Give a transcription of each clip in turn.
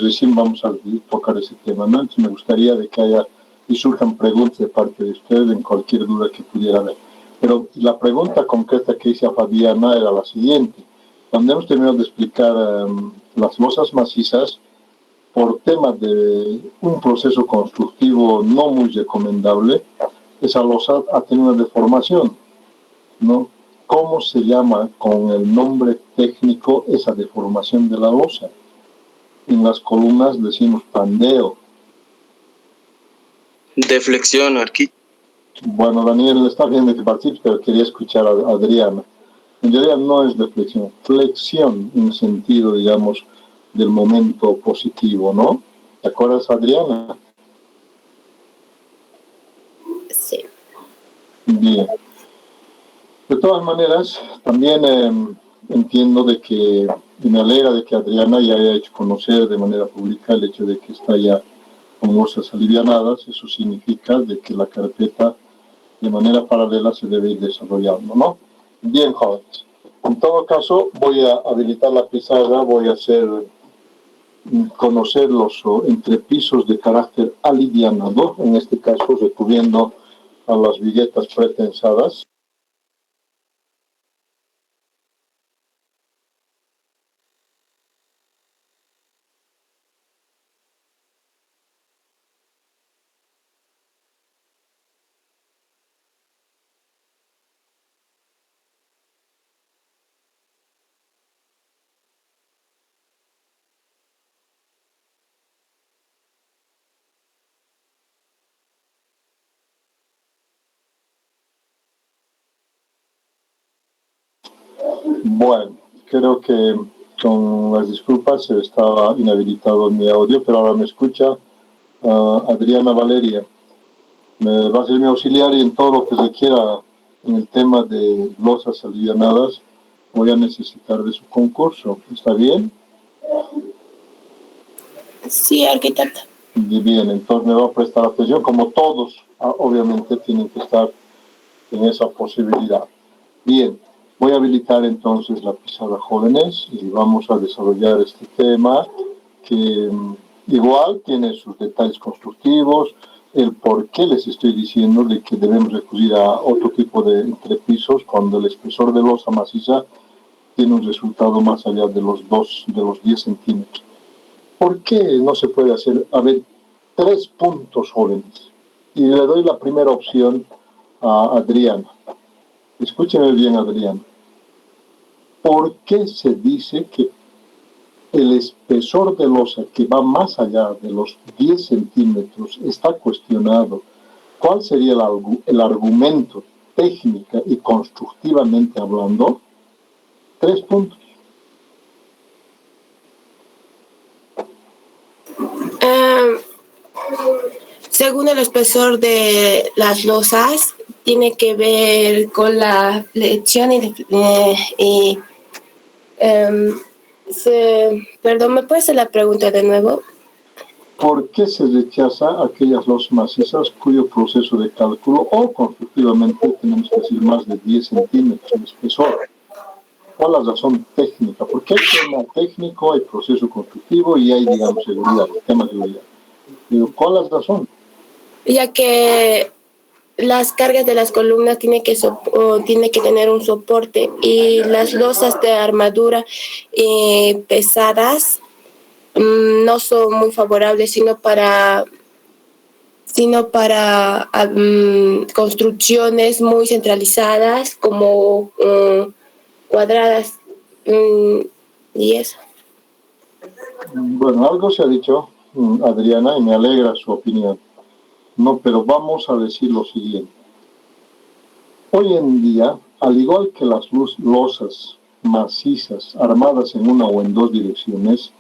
recién vamos a tocar ese tema, ¿no? Entonces me gustaría de que haya y surjan preguntas de parte de ustedes en cualquier duda que pudiera haber. Pero la pregunta concreta que hice a Fabiana era la siguiente. Cuando hemos terminado de explicar las losas macizas, por temas de un proceso constructivo no muy recomendable, esa losa ha tenido una deformación, ¿no? ¿Cómo se llama con el nombre técnico esa deformación de la losa? En las columnas decimos pandeo. Deflexión, Arqui. Bueno, Daniel, está bien de que participes, pero quería escuchar a Adriana. En realidad no es deflexión, flexión en sentido, digamos, del momento positivo, ¿no? ¿Te acuerdas, Adriana? Sí. Bien. De todas maneras, también entiendo de que, y me alegra de que Adriana ya haya hecho conocer de manera pública el hecho de que está ya con losas alivianadas. Eso significa de que la carpeta de manera paralela se debe ir desarrollando, ¿no? Bien, jóvenes. En todo caso, voy a habilitar la pizarra, voy a hacer conocer los entrepisos de carácter alivianado, en este caso recubriendo a las viguetas pretensadas. Bueno, creo que con las disculpas estaba inhabilitado mi audio, pero ahora me escucha Adriana Valeria. Me va a ser mi auxiliar y en todo lo que requiera en el tema de losas alivianadas voy a necesitar de su concurso. ¿Está bien? Sí, arquitecta. Bien, entonces me va a prestar atención, como todos, obviamente tienen que estar en esa posibilidad. Bien, voy a habilitar entonces la pizarra, jóvenes, y vamos a desarrollar este tema que igual tiene sus detalles constructivos, el por qué les estoy diciendo de que debemos recurrir a otro tipo de entrepisos cuando el espesor de losa maciza tiene un resultado más allá de los 10 centímetros. ¿Por qué no se puede hacer? A ver, 3 puntos, jóvenes. Y le doy la primera opción a Adriana. Escúcheme bien, Adriana. ¿Por qué se dice que el espesor de losa que va más allá de los 10 centímetros está cuestionado? ¿Cuál sería el argumento técnica y constructivamente hablando? 3 puntos. Según el espesor de las losas, tiene que ver con la flexión perdón, ¿me puedes hacer la pregunta de nuevo? ¿Por qué se rechaza aquellas losas macizas cuyo proceso de cálculo o constructivamente tenemos que decir más de 10 centímetros de espesor? ¿Cuál es la razón técnica? Porque hay tema técnico, hay proceso constructivo y hay, digamos, seguridad, tema de seguridad. Pero ¿cuál es la razón? Ya que las cargas de las columnas tiene que tener un soporte y las losas de armadura pesadas no son muy favorables sino para construcciones muy centralizadas como cuadradas y eso. Bueno, algo se ha dicho, Adriana, y me alegra su opinión. No, pero vamos a decir lo siguiente. Hoy en día, al igual que las losas macizas armadas en una o en dos direcciones,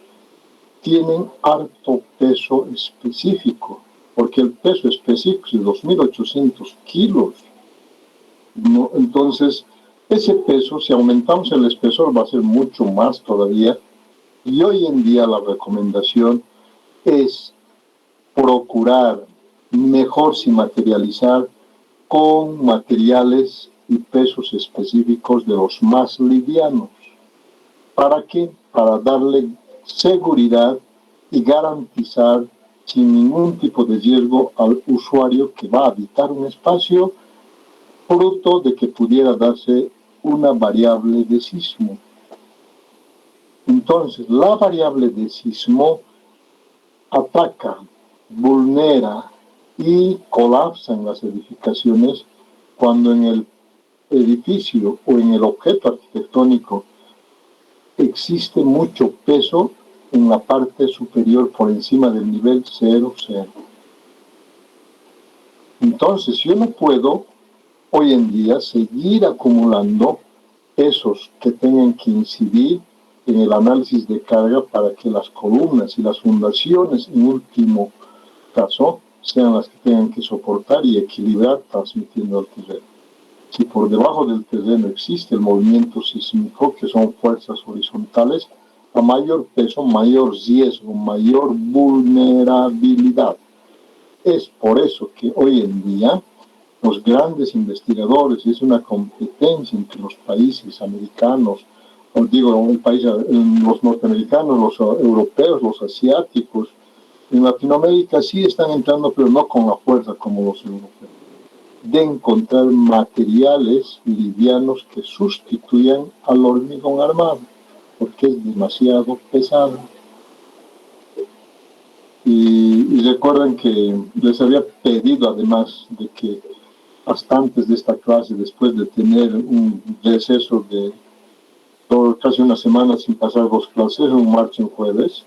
tienen harto peso específico, porque el peso específico es de 2.800 kilos. ¿No? Entonces, ese peso, si aumentamos el espesor, va a ser mucho más todavía. Y hoy en día la recomendación es procurar mejor sin materializar con materiales y pesos específicos de los más livianos. ¿Para qué? Para darle seguridad y garantizar sin ningún tipo de riesgo al usuario que va a habitar un espacio, fruto de que pudiera darse una variable de sismo. Entonces, la variable de sismo ataca, vulnera y colapsa en las edificaciones cuando en el edificio o en el objeto arquitectónico existe mucho peso en la parte superior por encima del nivel 0,0. Entonces, yo no puedo hoy en día seguir acumulando pesos que tengan que incidir en el análisis de carga para que las columnas y las fundaciones, en último caso, sean las que tengan que soportar y equilibrar transmitiendo al terreno. Si por debajo del terreno existe el movimiento sísmico, que son fuerzas horizontales, a mayor peso, mayor riesgo, mayor vulnerabilidad. Es por eso que hoy en día los grandes investigadores, es una competencia entre los países americanos, os digo, los norteamericanos, los europeos, los asiáticos. En Latinoamérica sí están entrando, pero no con la fuerza como los europeos, de encontrar materiales livianos que sustituyan al hormigón armado, porque es demasiado pesado. Y recuerden que les había pedido, además de que hasta antes de esta clase, después de tener un receso de casi una semana sin pasar 2 clases, un martes y un jueves,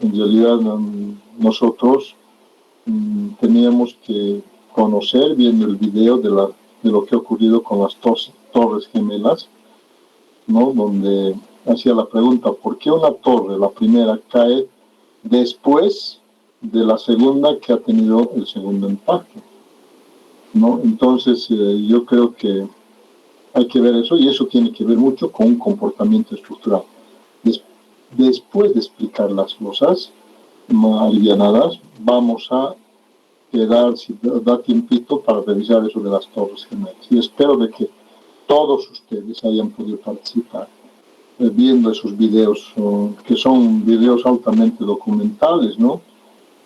en realidad nosotros teníamos que conocer, viendo el video de lo que ha ocurrido con las torres gemelas, ¿no? Donde hacía la pregunta, ¿por qué una torre, la primera, cae después de la segunda que ha tenido el segundo impacto? ¿No? Entonces, yo creo que hay que ver eso, y eso tiene que ver mucho con un comportamiento estructural. Después de explicar las cosas alivianadas, vamos a quedar, si da tiempito, para revisar eso de las torres gemelas. Y espero de que todos ustedes hayan podido participar viendo esos videos, que son videos altamente documentales, ¿no?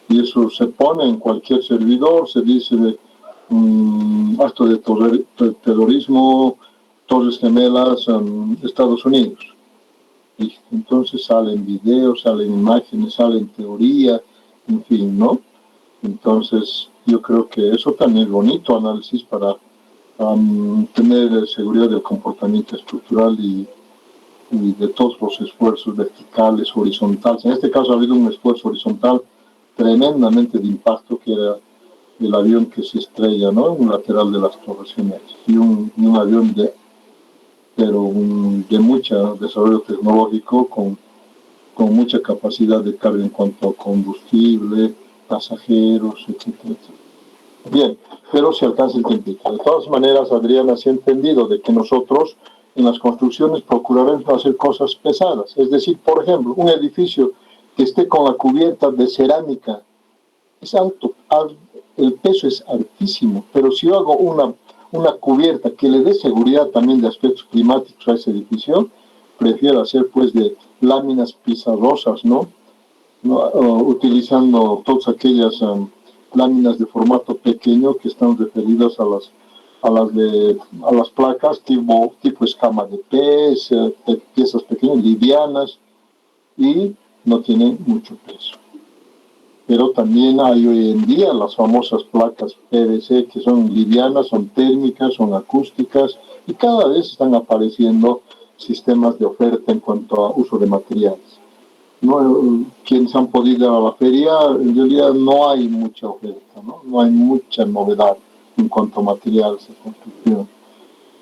Y eso se pone en cualquier servidor, se dice acto de terrorismo, Torres Gemelas, Estados Unidos. Y entonces salen videos, salen imágenes, salen teoría, en fin, ¿no? Entonces yo creo que eso también es bonito análisis para tener seguridad del comportamiento estructural y de todos los esfuerzos verticales, horizontales. En este caso ha habido un esfuerzo horizontal tremendamente de impacto, que era el avión que se estrella, ¿no?, en un lateral de las Torres Gemelas, y un avión de mucho desarrollo tecnológico, con mucha capacidad de carga en cuanto a combustible, pasajeros, etcétera. Bien, pero se alcanza el tiempo. De todas maneras, Adriana, se ha entendido de que nosotros en las construcciones procuraremos hacer cosas pesadas. Es decir, por ejemplo, un edificio que esté con la cubierta de cerámica es alto, el peso es altísimo, pero si yo hago una cubierta que le dé seguridad también de aspectos climáticos a ese edificio, prefiero hacer pues de láminas pizarrosas, ¿no? Utilizando todas aquellas láminas de formato pequeño que están referidas a las placas tipo escama de pez, piezas pequeñas, livianas, y no tienen mucho peso. Pero también hay hoy en día las famosas placas PVC, que son livianas, son térmicas, son acústicas, y cada vez están apareciendo sistemas de oferta en cuanto a uso de materiales. Quienes han podido ir a la feria, en realidad no hay mucha oferta, no hay mucha novedad en cuanto a materiales de construcción.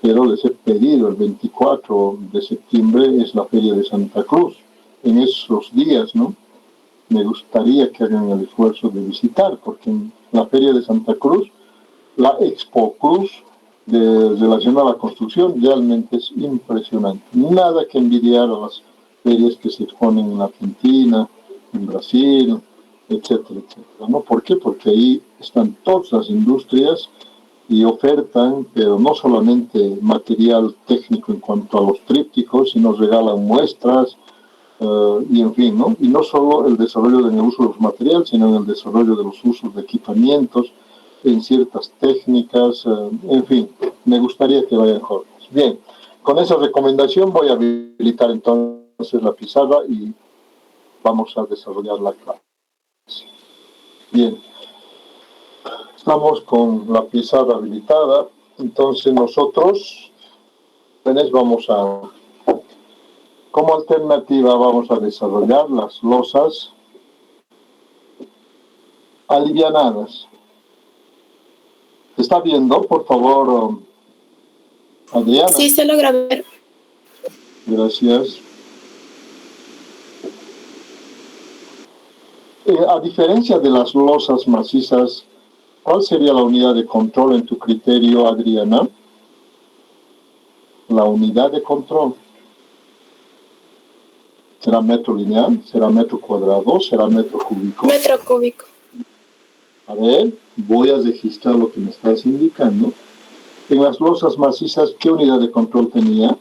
Pero les he pedido, el 24 de septiembre es la Feria de Santa Cruz. En esos días, ¿no?, me gustaría que hagan el esfuerzo de visitar, porque en la Feria de Santa Cruz, la Expo Cruz relacionada a la construcción, realmente es impresionante. Nada que envidiar a las ferias que se exponen en Argentina, en Brasil, etcétera, etcétera, ¿no? ¿Por qué? Porque ahí están todas las industrias y ofertan, pero no solamente material técnico en cuanto a los trípticos, sino regalan muestras, y en fin, ¿no? Y no solo el desarrollo en el uso de los materiales, sino en el desarrollo de los usos de equipamientos, en ciertas técnicas, en fin, me gustaría que vayan jóvenes. Bien, con esa recomendación voy a habilitar entonces la pizarra y vamos a desarrollar la clase. Bien, estamos con la pizarra habilitada, entonces nosotros vamos a, como alternativa vamos a desarrollar las losas alivianadas. ¿Está viendo, por favor, Adriana? Sí, se logra ver. Gracias. A diferencia de las losas macizas, ¿cuál sería la unidad de control en tu criterio, Adriana? La unidad de control. ¿Será metro lineal? ¿Será metro cuadrado? ¿Será metro cúbico? Metro cúbico. A ver, voy a registrar lo que me estás indicando. En las losas macizas, ¿qué unidad de control tenía?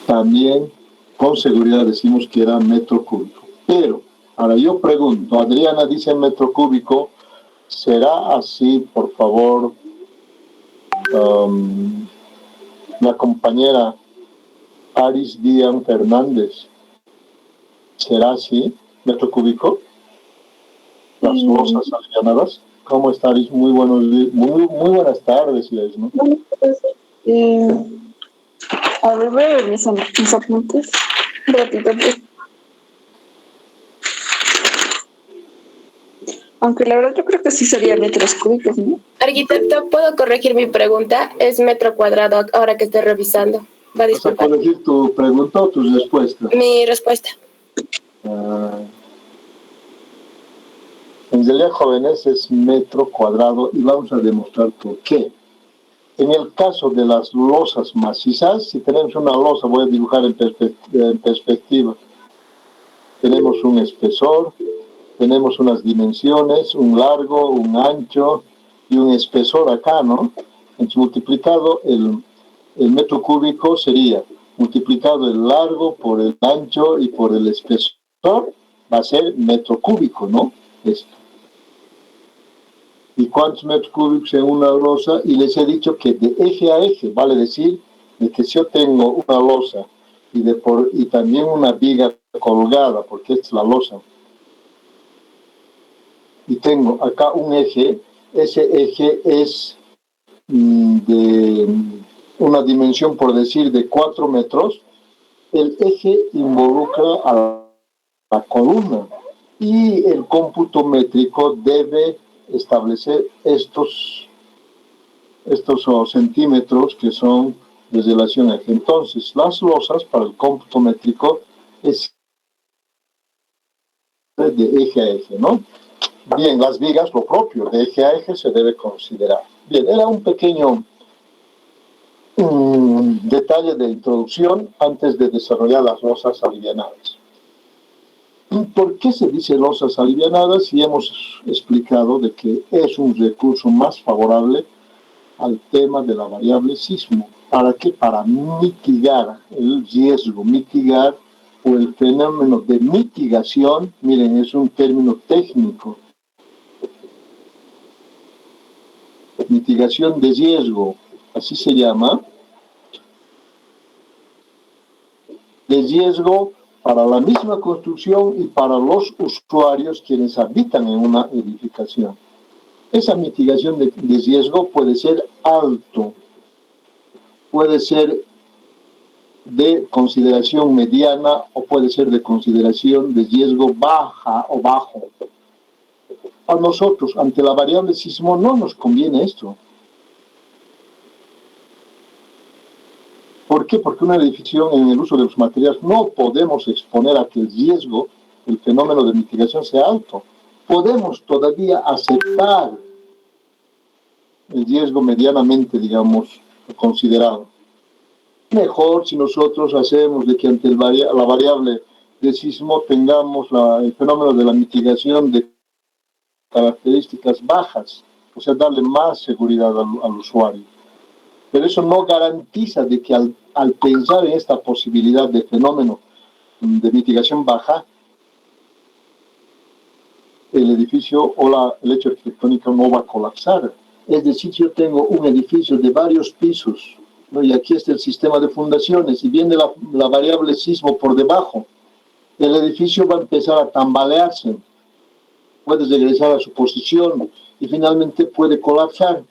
También con seguridad decimos que era metro cúbico. Pero, ahora yo pregunto, Adriana dice metro cúbico, ¿será así, por favor, la compañera Aris Díaz Fernández? ¿Será así, metro cúbico? Las losas alivianadas. ¿Cómo está, Aris? Muy buenos días, muy buenas tardes, ¿no? A ver, voy a ver mis apuntes. Un ratito, pues. Aunque la verdad yo creo que sí sería metros cúbicos, ¿no? Arquitecto, ¿puedo corregir mi pregunta? Es metro cuadrado ahora que estoy revisando. Va a ¿Vas a disculpar. corregir tu pregunta o tus respuestas? Mi respuesta. En realidad, jóvenes, es metro cuadrado y vamos a demostrar por qué. En el caso de las losas macizas, si tenemos una losa, voy a dibujar en perspectiva. Tenemos un espesor, tenemos unas dimensiones, un largo, un ancho y un espesor acá, ¿no? Entonces, multiplicado el metro cúbico sería multiplicado el largo por el ancho y por el espesor, va a ser metro cúbico, ¿no? Esto. ¿Y cuántos metros cúbicos en una losa? Y les he dicho que de eje a eje, vale decir, de que si yo tengo una losa y también una viga colgada, porque esta es la losa, y tengo acá un eje, ese eje es de una dimensión, por decir, de 4 metros, el eje involucra a la columna y el cómputo métrico debe establecer estos centímetros que son de relación a eje. Entonces, las losas para el cómputo métrico es de eje a eje, ¿no? Bien, las vigas, lo propio, de eje a eje se debe considerar. Bien, era un pequeño detalle de introducción antes de desarrollar las losas alivianadas. ¿Por qué se dice losas alivianadas? Y hemos explicado de que es un recurso más favorable al tema de la variable sismo. ¿Para qué? Para mitigar el riesgo, mitigar o el fenómeno de mitigación. Miren, es un término técnico. Mitigación de riesgo, así se llama. De riesgo para la misma construcción y para los usuarios quienes habitan en una edificación. Esa mitigación de riesgo puede ser alto, puede ser de consideración mediana o puede ser de consideración de riesgo baja o bajo. A nosotros, ante la variable sismo, no nos conviene esto. ¿Por qué? Porque una edificación en el uso de los materiales no podemos exponer a que el riesgo, el fenómeno de mitigación sea alto. Podemos todavía aceptar el riesgo medianamente, digamos, considerado. Mejor si nosotros hacemos de que ante la variable de sismo tengamos el fenómeno de la mitigación de características bajas. o sea, darle más seguridad al usuario. Pero eso no garantiza de que al pensar en esta posibilidad de fenómeno de mitigación baja, el edificio o el hecho arquitectónico no va a colapsar. Es decir, yo tengo un edificio de varios pisos, ¿no? Y aquí está el sistema de fundaciones y viene la variable sismo por debajo. El edificio va a empezar a tambalearse, puede regresar a su posición y finalmente puede colapsar.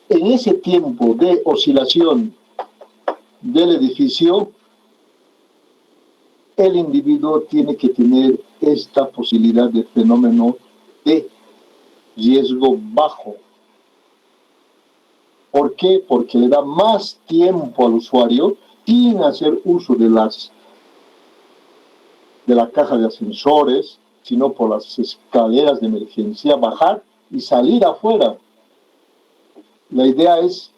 En ese tiempo de oscilación del edificio, el individuo tiene que tener esta posibilidad de fenómeno de riesgo bajo. ¿Por qué? Porque le da más tiempo al usuario sin hacer uso de la caja de ascensores, sino por las escaleras de emergencia, bajar y salir afuera. La idea es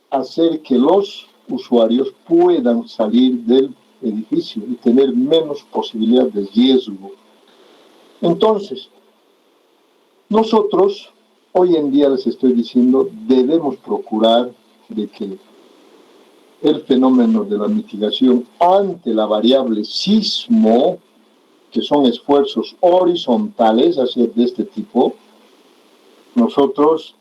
hacer que los usuarios puedan salir del edificio y tener menos posibilidad de riesgo. Entonces, nosotros hoy en día les estoy diciendo, debemos procurar de que el fenómeno de la mitigación ante la variable sismo, que son esfuerzos horizontales de este tipo, nosotros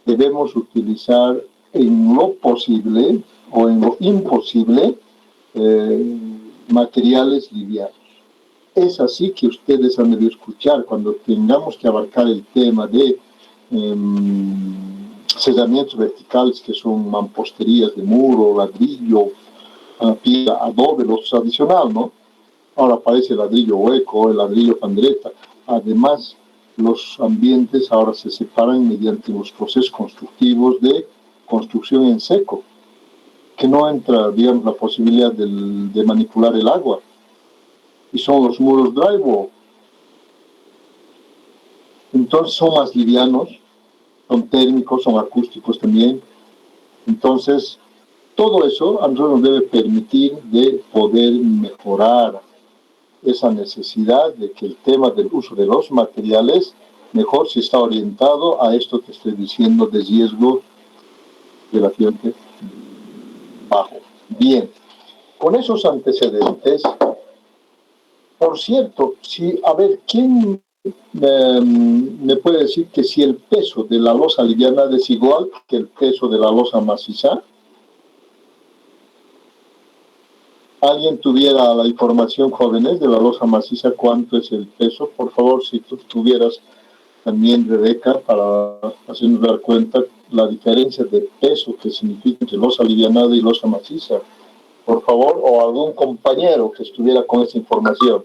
debemos utilizar en lo posible o en lo imposible materiales livianos. Es así que ustedes han de escuchar cuando tengamos que abarcar el tema de sellamientos verticales, que son mamposterías de muro, ladrillo, piedra, adobe, lo tradicional, ¿no? Ahora aparece el ladrillo hueco, el ladrillo pandereta. Además, los ambientes ahora se separan mediante los procesos constructivos de construcción en seco, que no entra, digamos, la posibilidad de manipular el agua. Y son los muros drywall. Entonces son más livianos, son térmicos, son acústicos también. Entonces, todo eso a nosotros nos debe permitir de poder mejorar esa necesidad de que el tema del uso de los materiales mejor si está orientado a esto que estoy diciendo de riesgo relativamente bajo. Bien, con esos antecedentes, por cierto, a ver, ¿quién me puede decir que si el peso de la losa liviana es igual que el peso de la losa maciza? ¿Alguien tuviera la información, jóvenes, de la losa maciza, cuánto es el peso? Por favor, si tú tuvieras también, Rebeca, para hacernos dar cuenta la diferencia de peso que significa entre losa livianada y losa maciza. Por favor, o algún compañero que estuviera con esa información.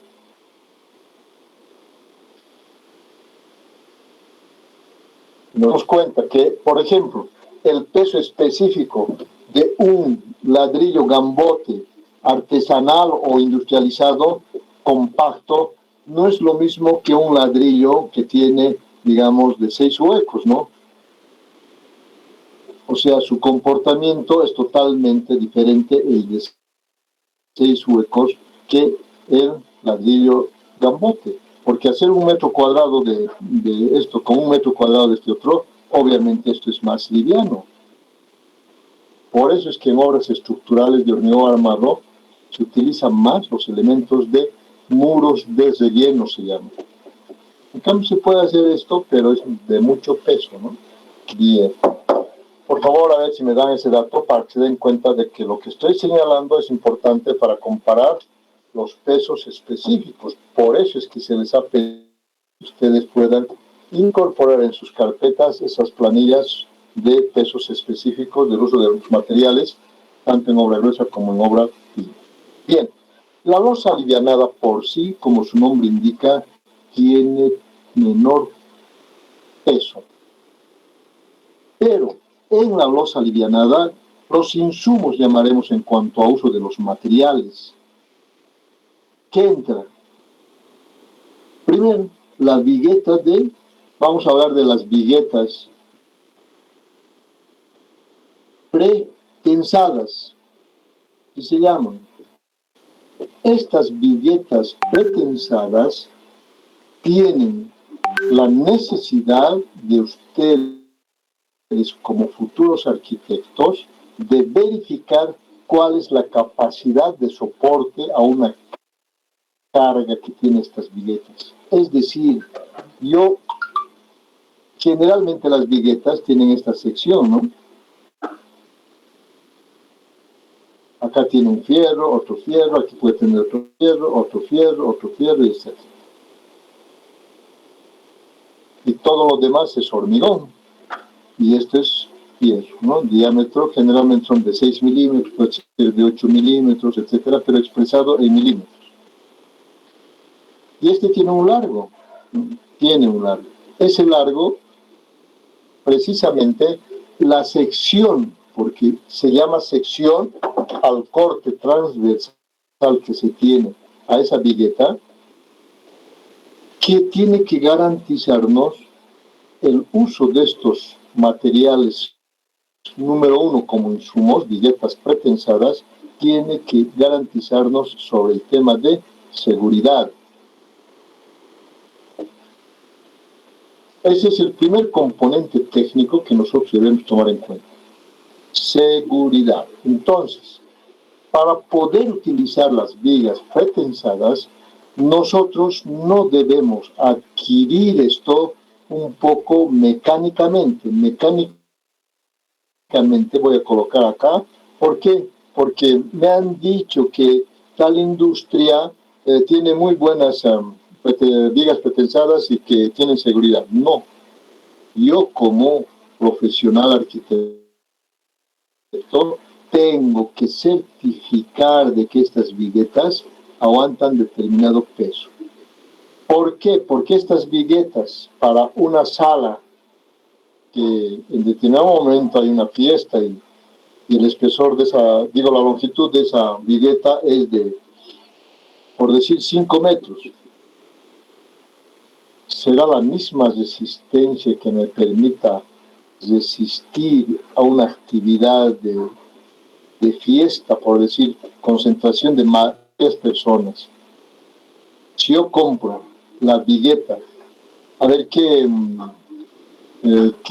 Nos damos cuenta que, por ejemplo, el peso específico de un ladrillo gambote artesanal o industrializado compacto no es lo mismo que un ladrillo que tiene, digamos, de 6 huecos, ¿no? O sea, su comportamiento es totalmente diferente el de 6 huecos que el ladrillo gambote. Porque hacer 1 metro cuadrado de esto con 1 metro cuadrado de este otro, obviamente esto es más liviano. Por eso es que en obras estructurales de hormigón armado se utilizan más los elementos de muros de relleno, se llama. En cambio se puede hacer esto, pero es de mucho peso, ¿no? Bien. Por favor, a ver si me dan ese dato para que se den cuenta de que lo que estoy señalando es importante para comparar los pesos específicos. Por eso es que se les ha pedido que ustedes puedan incorporar en sus carpetas esas planillas de pesos específicos del uso de los materiales, tanto en obra gruesa como en obra fina. Bien, la losa alivianada por sí, como su nombre indica, tiene menor peso. Pero en la losa alivianada, los insumos, llamaremos en cuanto a uso de los materiales, ¿qué entra? Primero, las viguetas vamos a hablar de las viguetas pretensadas, que se llaman. Estas viguetas pretensadas tienen la necesidad de ustedes como futuros arquitectos de verificar cuál es la capacidad de soporte a una carga que tiene estas viguetas. Es decir, generalmente las viguetas tienen esta sección, ¿no? Acá tiene un fierro, otro fierro, aquí puede tener otro fierro, etc. Y todo lo demás es hormigón. Y este es fierro, ¿no? El diámetro generalmente son de 6 milímetros, puede ser de 8 milímetros, etcétera, pero expresado en milímetros. Y este tiene un largo, ¿no? Tiene un largo. Ese largo, precisamente, la sección, porque se llama sección al corte transversal que se tiene a esa vigueta, que tiene que garantizarnos el uso de estos materiales, número uno, como insumos, viguetas pretensadas, tiene que garantizarnos sobre el tema de seguridad. Ese es el primer componente técnico que nosotros debemos tomar en cuenta. Seguridad. Entonces, para poder utilizar las vigas pretensadas, nosotros no debemos adquirir esto un poco mecánicamente. Mecánicamente voy a colocar acá. ¿Por qué? Porque me han dicho que tal industria tiene muy buenas vigas pretensadas y que tienen seguridad. No. Yo como profesional arquitecto tengo que certificar de que estas viguetas aguantan determinado peso. ¿Por qué? Porque estas viguetas para una sala que en determinado momento hay una fiesta y el espesor de esa, la longitud de esa vigueta es de, por decir, 5 metros. Será la misma resistencia que me permita resistir a una actividad de fiesta, por decir, concentración de varias personas. Si yo compro la vigueta, a ver qué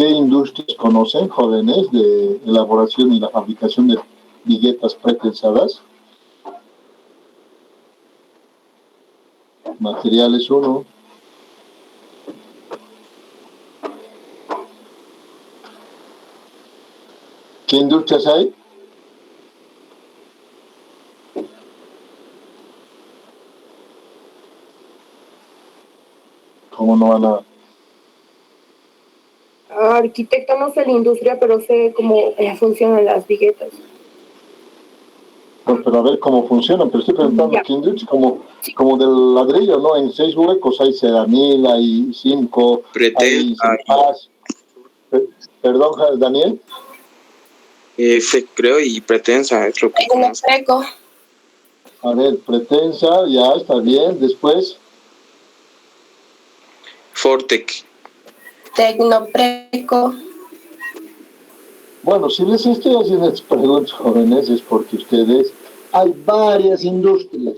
industrias conocen, jóvenes, de elaboración y la fabricación de viguetas pretensadas. Materiales 1. ¿Qué industrias hay? ¿Cómo no van a...? Arquitecto, no sé la industria, pero sé cómo funcionan las viguetas. No, pero a ver cómo funcionan, pero estoy preguntando qué industria, como del ladrillo, ¿no? En 6 huecos hay Ceramil, hay 5, hay Cepaz. Perdón, Daniel. Creo, y Pretensa es lo que Tecnopreco. A ver, Pretensa, ya está bien. Después. Fortec. Tecnopreco. Bueno, si les estoy haciendo estas preguntas, jóvenes, es porque ustedes, hay varias industrias.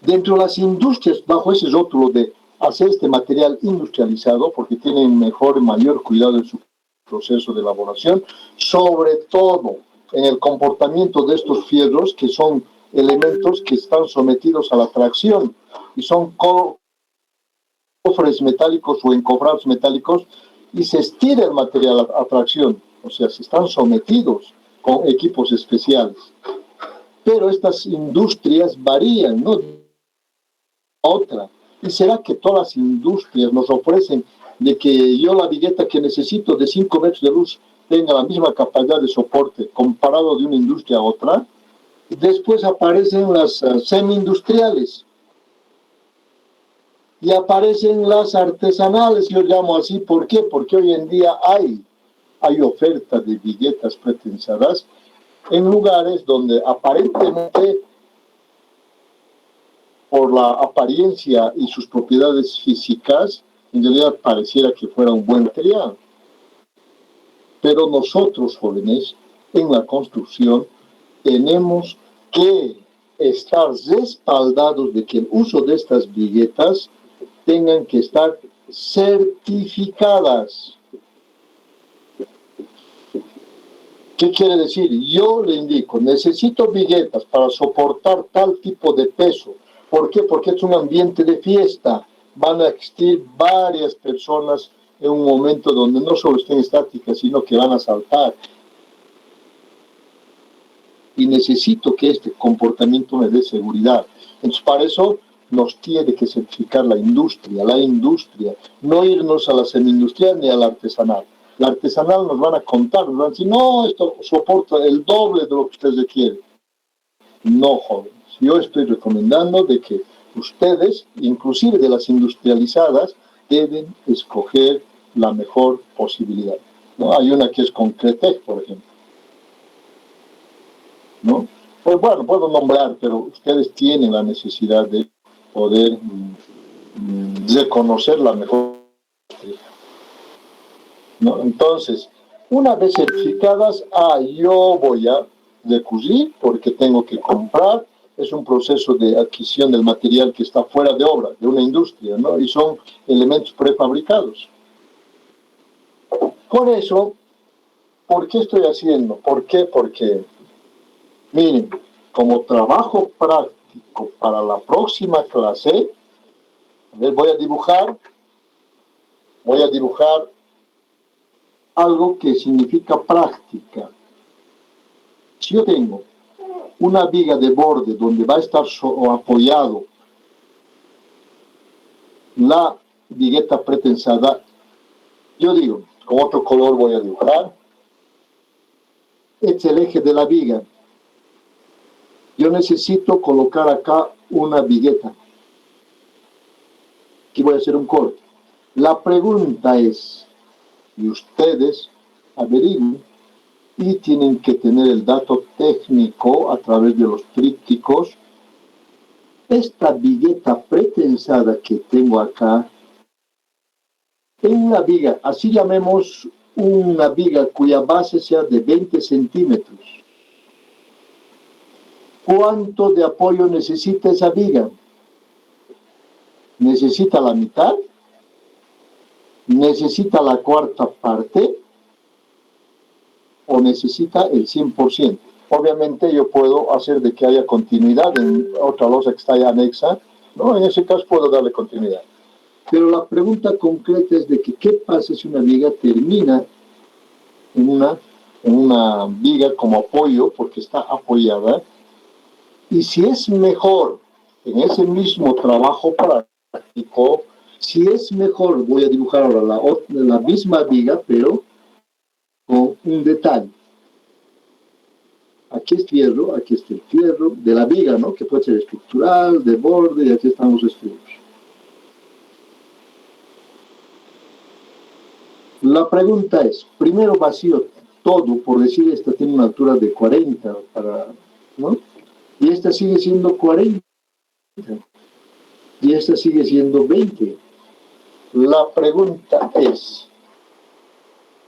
Dentro de las industrias, bajo ese rótulo de hacer este material industrializado, porque tienen mejor y mayor cuidado en su proceso de elaboración, sobre todo en el comportamiento de estos fierros, que son elementos que están sometidos a la tracción, y son cofres metálicos o encofrados metálicos, y se estira el material a tracción, o sea, se están sometidos con equipos especiales. Pero estas industrias varían, ¿no? Otra. ¿Y será que todas las industrias nos ofrecen de que yo la vigueta que necesito de 5 metros de luz tenga la misma capacidad de soporte comparado de una industria a otra? Y después aparecen las semi-industriales y aparecen las artesanales, yo llamo así. ¿Por qué? Porque hoy en día hay oferta de viguetas pretensadas en lugares donde aparentemente, por la apariencia y sus propiedades físicas, en realidad pareciera que fuera un buen material. Pero nosotros, jóvenes, en la construcción, tenemos que estar respaldados de que el uso de estas viguetas tengan que estar certificadas. ¿Qué quiere decir? Yo le indico, necesito viguetas para soportar tal tipo de peso. ¿Por qué? Porque es un ambiente de fiesta. Van a existir varias personas en un momento donde no solo estén estáticas, sino que van a saltar. Y necesito que este comportamiento me dé seguridad. Entonces, para eso nos tiene que certificar la industria, no irnos a la semi-industrial ni a la artesanal. La artesanal nos van a contar, nos van a decir, no, esto soporta el doble de lo que ustedes requieren. No, jóvenes. Yo estoy recomendando de que ustedes, inclusive de las industrializadas, deben escoger la mejor posibilidad, ¿no? Hay una que es Concretec, por ejemplo, ¿no? Pues bueno, puedo nombrar, pero ustedes tienen la necesidad de poder reconocer la mejor, ¿no? Entonces, una vez certificadas, yo voy a recurrir porque tengo que comprar. Es un proceso de adquisición del material que está fuera de obra, de una industria, ¿no? Y son elementos prefabricados. Por eso, ¿por qué estoy haciendo? ¿Por qué? Porque, miren, como trabajo práctico para la próxima clase, a ver, voy a dibujar algo que significa práctica. Si yo tengo una viga de borde donde va a estar apoyado la vigueta pretensada, yo digo, con otro color voy a dibujar, este es el eje de la viga. Yo necesito colocar acá una vigueta. Aquí voy a hacer un corte. La pregunta es, y ustedes averigüen, y tienen que tener el dato técnico a través de los trípticos. Esta vigueta pretensada que tengo acá, en una viga, así llamemos una viga cuya base sea de 20 centímetros. ¿Cuánto de apoyo necesita esa viga? ¿Necesita la mitad? ¿Necesita la cuarta parte? ¿O necesita el 100%? Obviamente yo puedo hacer de que haya continuidad en otra losa que está ahí anexa, ¿no? En ese caso puedo darle continuidad. Pero la pregunta concreta es de que ¿qué pasa si una viga termina en una viga como apoyo, porque está apoyada? Y si es mejor en ese mismo trabajo práctico, si es mejor, voy a dibujar ahora la misma viga, pero con un detalle. Aquí es fierro, aquí está el fierro de la viga, ¿no? Que puede ser estructural, de borde, y aquí están los estribos. La pregunta es, primero vacío todo, por decir, esta tiene una altura de 40, ¿no? Y esta sigue siendo 40, y esta sigue siendo 20. La pregunta es,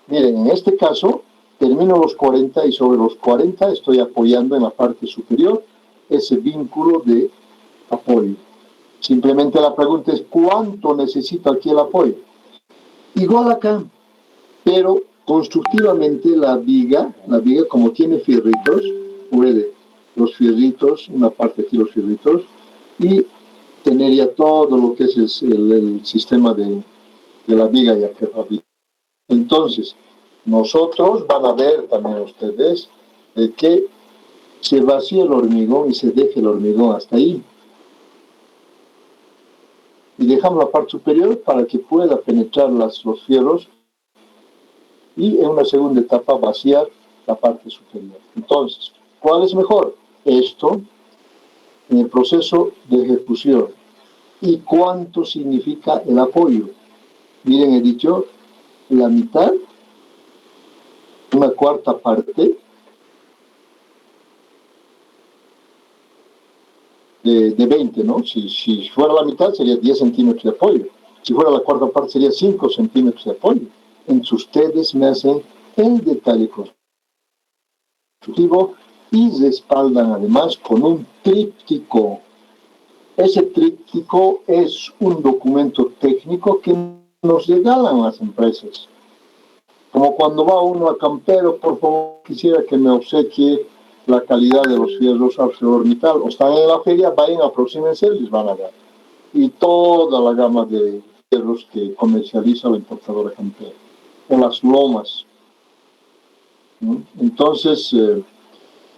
miren, en este caso, termino los 40 y sobre los 40 estoy apoyando en la parte superior ese vínculo de apoyo. Simplemente la pregunta es, ¿cuánto necesito aquí el apoyo? Igual acá, pero constructivamente la viga como tiene fierritos, puede los fierritos, una parte aquí los fierritos, y tener ya todo lo que es el sistema de la viga ya prefabricada. Entonces, nosotros van a ver también ustedes de que se vacía el hormigón y se deja el hormigón hasta ahí. Y dejamos la parte superior para que pueda penetrar los fierros y en una segunda etapa vaciar la parte superior. Entonces, ¿cuál es mejor? Esto en el proceso de ejecución. ¿Y cuánto significa el apoyo? Miren, he dicho la mitad, una cuarta parte de 20, ¿no? Si fuera la mitad sería 10 centímetros de apoyo. Si fuera la cuarta parte sería 5 centímetros de apoyo. Entonces ustedes me hacen el detalle constructivo y respaldan además con un tríptico. Ese tríptico es un documento técnico que nos regalan las empresas. Como cuando va uno a Campero, por favor, quisiera que me obsequie la calidad de los fierros ArcelorMittal. O están en la feria, vayan, aproxímense, les van a dar. Y toda la gama de fierros que comercializa la importadora Campero. O las lomas. ¿No? Entonces,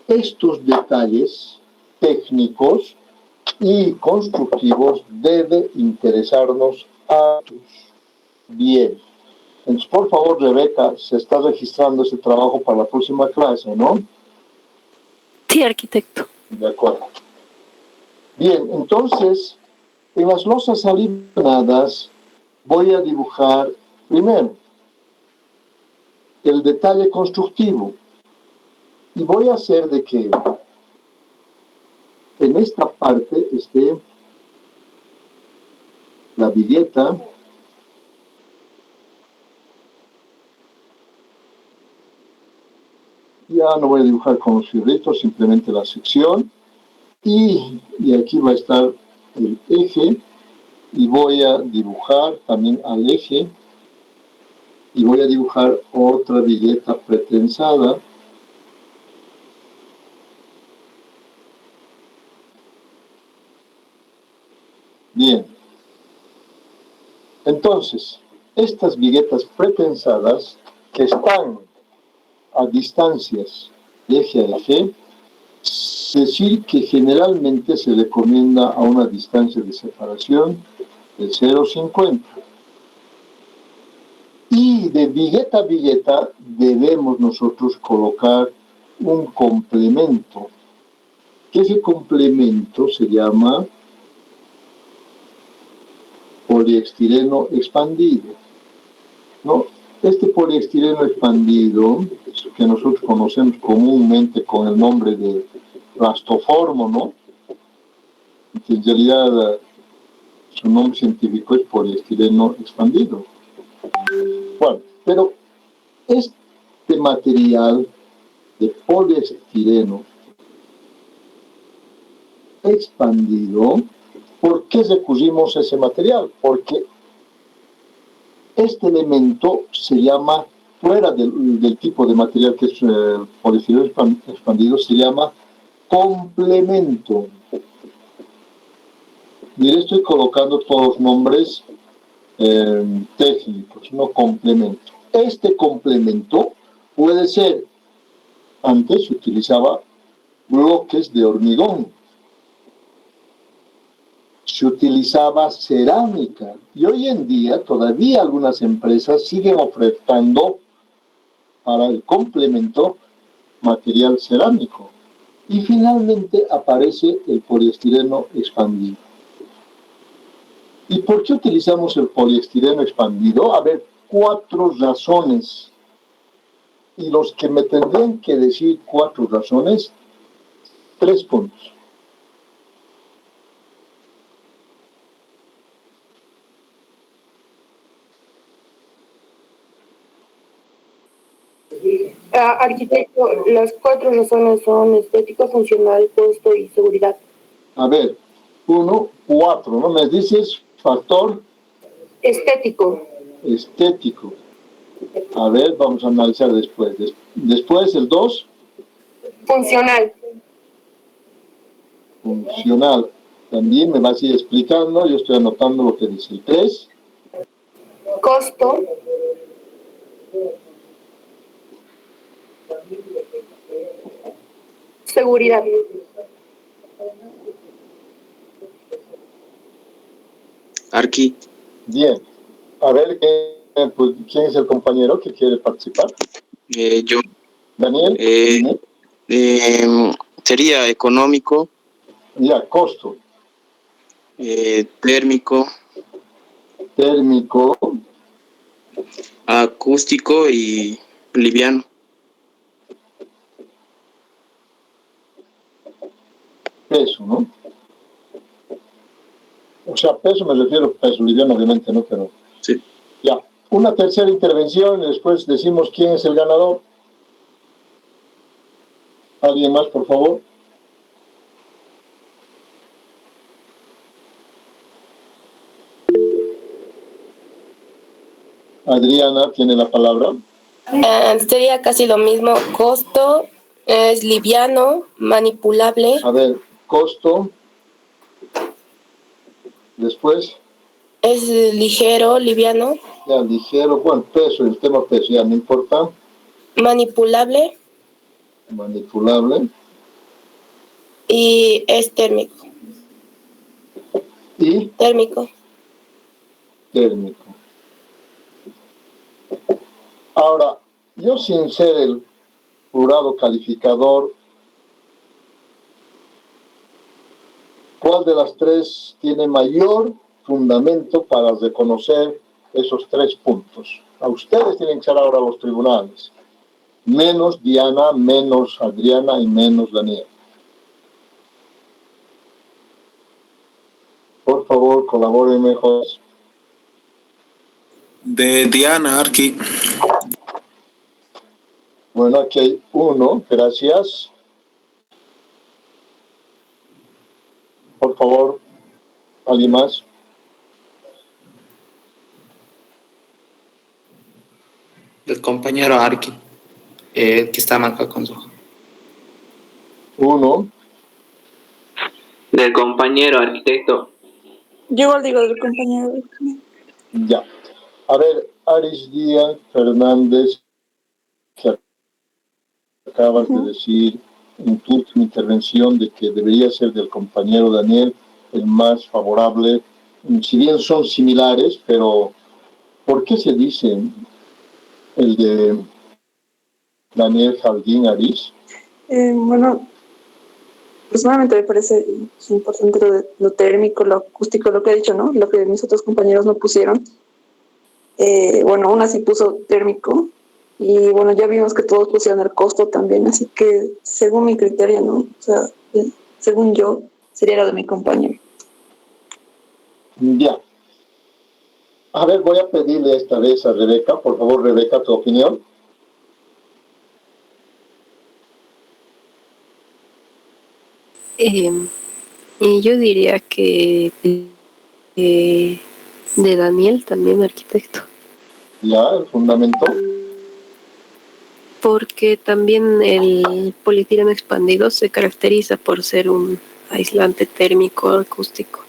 estos detalles técnicos y constructivos debe interesarnos a todos. Bien. Entonces, por favor, Rebeca, se está registrando ese trabajo para la próxima clase, ¿no? Sí, arquitecto. De acuerdo. Bien, entonces, en las losas alineadas voy a dibujar primero el detalle constructivo y voy a hacer de que en esta parte esté la viñeta, ya no voy a dibujar con los fierritos, simplemente la sección, y aquí va a estar el eje, y voy a dibujar también al eje, y voy a dibujar otra viñeta pretensada. Bien. Entonces, estas viguetas pretensadas que están a distancias de eje a eje, decir que generalmente se recomienda a una distancia de separación de 0,50. Y de vigueta a vigueta debemos nosotros colocar un complemento, que ese complemento se llama poliestireno expandido, ¿no? Este poliestireno expandido, que nosotros conocemos comúnmente con el nombre de plastoformo, ¿no? Que en realidad su nombre científico es poliestireno expandido. Bueno, pero este material de poliestireno expandido, ¿por qué recurrimos a ese material? Porque este elemento se llama, fuera del tipo de material que es poliestireno expandido, se llama complemento. Mire, estoy colocando todos los nombres técnicos, no complemento. Este complemento puede ser, antes se utilizaba bloques de hormigón, se utilizaba cerámica y hoy en día todavía algunas empresas siguen ofertando para el complemento material cerámico. Y finalmente aparece el poliestireno expandido. ¿Y por qué utilizamos el poliestireno expandido? A ver, 4 razones. Y los que me tendrían que decir 4 razones, 3 puntos. Arquitecto, las 4 razones son estético, funcional, costo y seguridad. A ver, 1, 4, ¿no? Me dices factor Estético. estético. A ver, vamos a analizar después. Después el 2, Funcional. funcional. También me vas a ir explicando, yo estoy anotando lo que dice. El 3, Costo. Seguridad. Arqui, bien. A ver, ¿quién es el compañero que quiere participar? yo. Daniel. Sería económico, Ya, costo. térmico, Térmico, acústico y liviano. peso, ¿no? O sea, peso me refiero a peso liviano, obviamente, ¿no? Pero Sí. ya. Una tercera intervención y después decimos quién es el ganador. ¿Alguien más, por favor? Adriana tiene la palabra. Sería casi lo mismo. Costo es liviano, manipulable. A ver, costo. Después, Es ligero, liviano, ya ligero, bueno, peso, el tema peso, ya no importa. manipulable Manipulable. y es térmico. Y Térmico. térmico. Ahora, yo sin ser el jurado calificador, ¿cuál de las tres tiene mayor fundamento para reconocer esos 3 puntos? A ustedes tienen que ser ahora los tribunales. Menos Diana, menos Adriana y menos Daniel. Por favor, colaboren mejor. De Diana, Arqui. Bueno, aquí hay 1, gracias. Por favor, ¿alguien más? Del compañero Arqui, que está marcado con rojo. 1. Del compañero arquitecto. Yo igual digo del compañero. Ya. A ver, Aris Díaz Fernández, que acabas de decir en tu última intervención de que debería ser del compañero Daniel el más favorable, si bien son similares, pero ¿por qué se dice el de Daniel Jardín Aris? Bueno, personalmente me parece importante lo térmico, lo acústico, lo que he dicho, ¿no? Lo que mis otros compañeros no pusieron. Bueno, una sí puso térmico y bueno, ya vimos que todos pusieron el costo también, así que según mi criterio, ¿no? O sea, según yo, sería lo de mi compañero. Ya. A ver, voy a pedirle esta vez a Rebeca, por favor, Rebeca, tu opinión. Y yo diría que de Daniel también, arquitecto. Ya, el fundamento. Porque también el polietileno expandido se caracteriza por ser un aislante térmico acústico.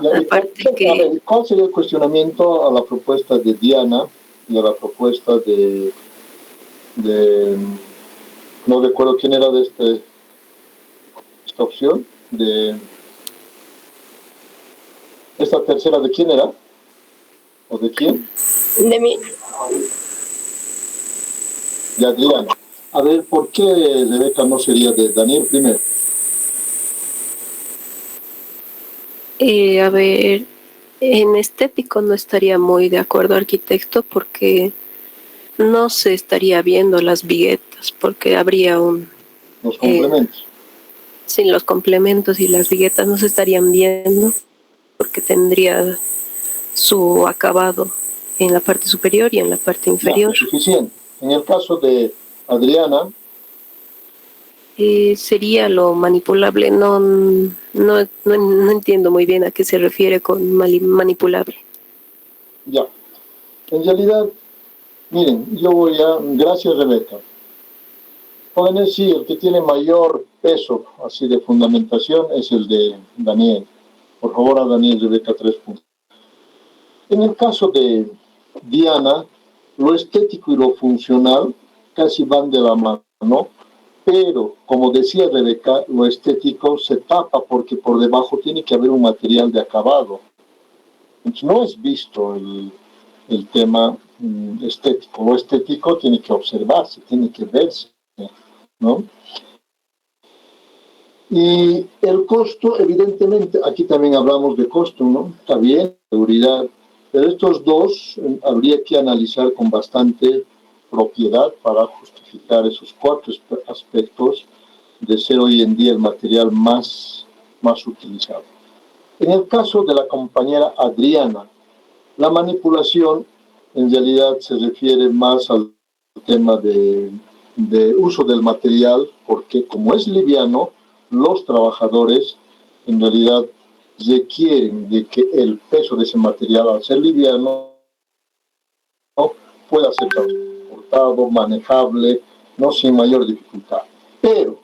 Ya, Aparte a que ver, ¿cuál sería el cuestionamiento a la propuesta de Diana y a la propuesta de no recuerdo quién era de esta opción, de esta tercera, ¿de quién era? ¿O de quién? De mí. De Adrián. A ver, ¿por qué Rebeca no sería de Daniel primero? a ver, en estético no estaría muy de acuerdo, arquitecto, porque no se estaría viendo las viguetas, porque habría Los complementos. sin los complementos y las viguetas no se estarían viendo, porque tendría su acabado en la parte superior y en la parte inferior. Ya, suficiente. En el caso de Adriana, Sería lo manipulable. No entiendo muy bien a qué se refiere con manipulable. ya. En realidad, miren, gracias Rebeca. Jóvenes, sí, el que tiene mayor peso así de fundamentación es el de Daniel. Por favor, a Daniel, Rebeca, 3 puntos. En el caso de Diana, lo estético y lo funcional casi van de la mano, pero, como decía Rebeca, lo estético se tapa porque por debajo tiene que haber un material de acabado. Entonces, no es visto el tema estético. Lo estético tiene que observarse, tiene que verse, ¿no? Y el costo, evidentemente, aquí también hablamos de costo, ¿no? Está bien, seguridad, pero estos dos habría que analizar con bastante propiedad para justificar esos 4 aspectos de ser hoy en día el material más utilizado. En el caso de la compañera Adriana, la manipulación en realidad se refiere más al tema de uso del material, porque como es liviano, los trabajadores en realidad requieren de que el peso de ese material, al ser liviano, ¿no?, pueda ser transportado, manejable, no sin mayor dificultad. Pero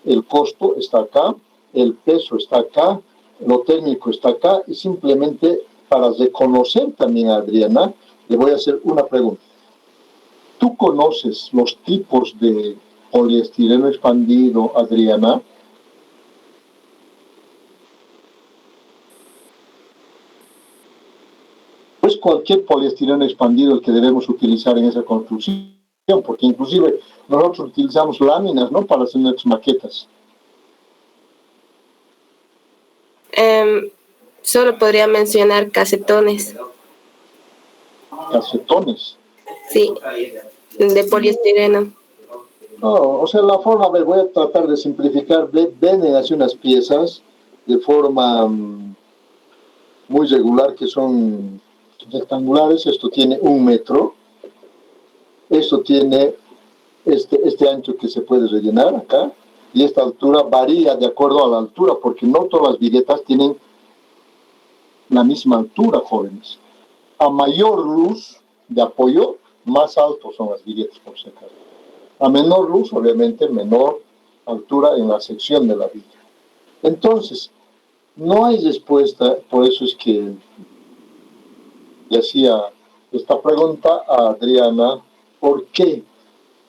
el costo está acá, el peso está acá, lo técnico está acá, y simplemente para reconocer también a Adriana, le voy a hacer una pregunta. ¿Tú conoces los tipos de poliestireno expandido, Adriana? Pues cualquier poliestireno expandido el que debemos utilizar en esa construcción, porque inclusive nosotros utilizamos láminas, ¿no?, para hacer nuestras maquetas. Solo podría mencionar casetones. Casetones. Sí, de poliestireno. No, o sea, la forma, a ver, voy a tratar de simplificar. Venden así unas piezas de forma muy regular, que son rectangulares. Esto tiene 1 metro. Esto tiene este ancho que se puede rellenar acá. Y esta altura varía de acuerdo a la altura, porque no todas las viguetas tienen la misma altura, jóvenes. A mayor luz de apoyo, más altos son las viguetas, por si acaso. A menor luz, obviamente, menor altura en la sección de la viga. Entonces, no hay respuesta, por eso es que le hacía esta pregunta a Adriana. ¿Por qué?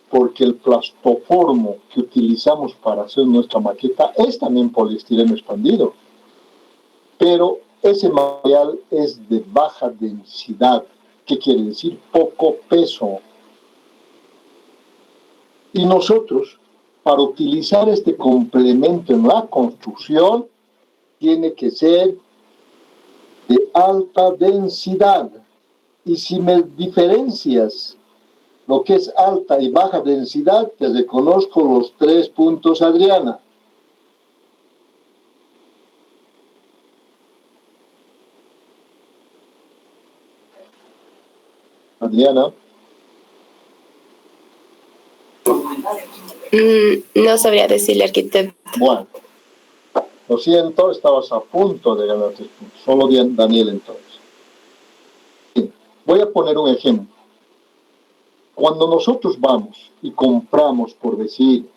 Porque el plastoformo que utilizamos para hacer nuestra maqueta es también poliestireno expandido, pero ese material es de baja densidad. ¿Qué quiere decir? Poco peso. Y nosotros, para utilizar este complemento en la construcción, tiene que ser de alta densidad. Y si me diferencias lo que es alta y baja densidad, te reconozco los 3 puntos, Adriana. Adriana. No sabría decirle, arquitecto. Bueno, lo siento, estabas a punto de ganar 3 puntos. Solo Daniel entonces. Bien, voy a poner un ejemplo. Cuando nosotros vamos y compramos, por decir,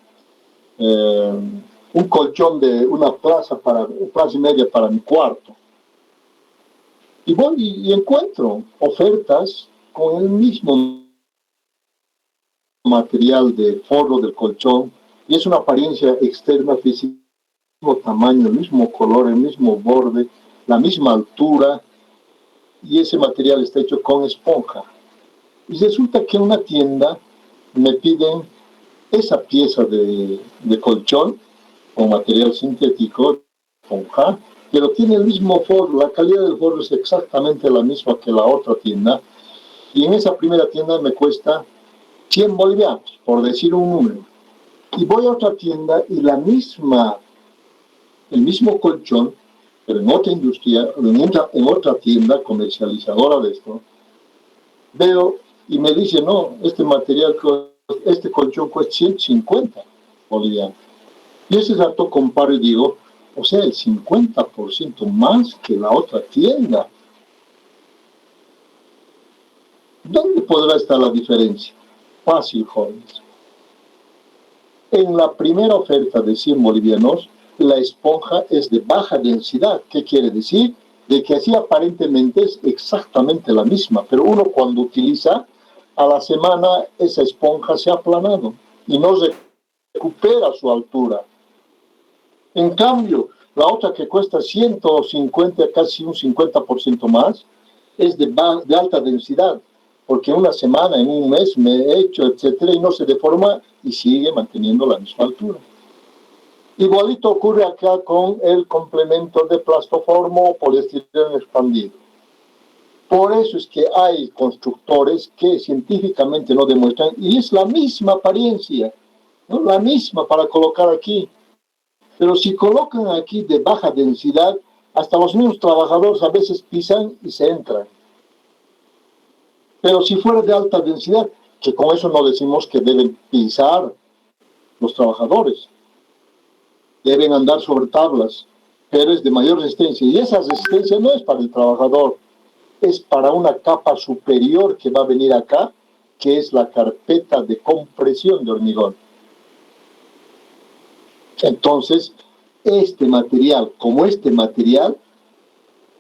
un colchón de una plaza y media para mi cuarto, y voy y encuentro ofertas con el mismo material de forro del colchón, y es una apariencia externa física, el mismo tamaño, el mismo color, el mismo borde, la misma altura, y ese material está hecho con esponja. Y resulta que en una tienda me piden esa pieza de colchón con material sintético, esponja, pero tiene el mismo forro, la calidad del forro es exactamente la misma que la otra tienda, y en esa primera tienda me cuesta 100 bolivianos, por decir un número. Y voy a otra tienda y el mismo colchón, pero en otra industria, en otra tienda comercializadora de esto, veo y me dice, no, este colchón cuesta 150 bolivianos. Y ese dato comparo y digo, o sea, el 50% más que la otra tienda. ¿Dónde podrá estar la diferencia? Fácil, jóvenes. En la primera oferta de 100 bolivianos, la esponja es de baja densidad. ¿Qué quiere decir? De que así aparentemente es exactamente la misma, pero uno cuando utiliza, a la semana esa esponja se ha aplanado y no recupera su altura. En cambio, la otra que cuesta 150, casi un 50% más, es de alta densidad, porque en una semana, en un mes me he hecho, etcétera, y no se deforma y sigue manteniendo la misma altura. Igualito ocurre acá con el complemento de plastoformo o poliestireno expandido. Por eso es que hay constructores que científicamente no demuestran, y es la misma apariencia, ¿no?, la misma para colocar aquí. Pero si colocan aquí de baja densidad, hasta los mismos trabajadores a veces pisan y se entran. Pero si fuera de alta densidad, que con eso no decimos que deben pisar los trabajadores, deben andar sobre tablas, pero es de mayor resistencia. Y esa resistencia no es para el trabajador, es para una capa superior que va a venir acá, que es la carpeta de compresión de hormigón. Entonces, como este material,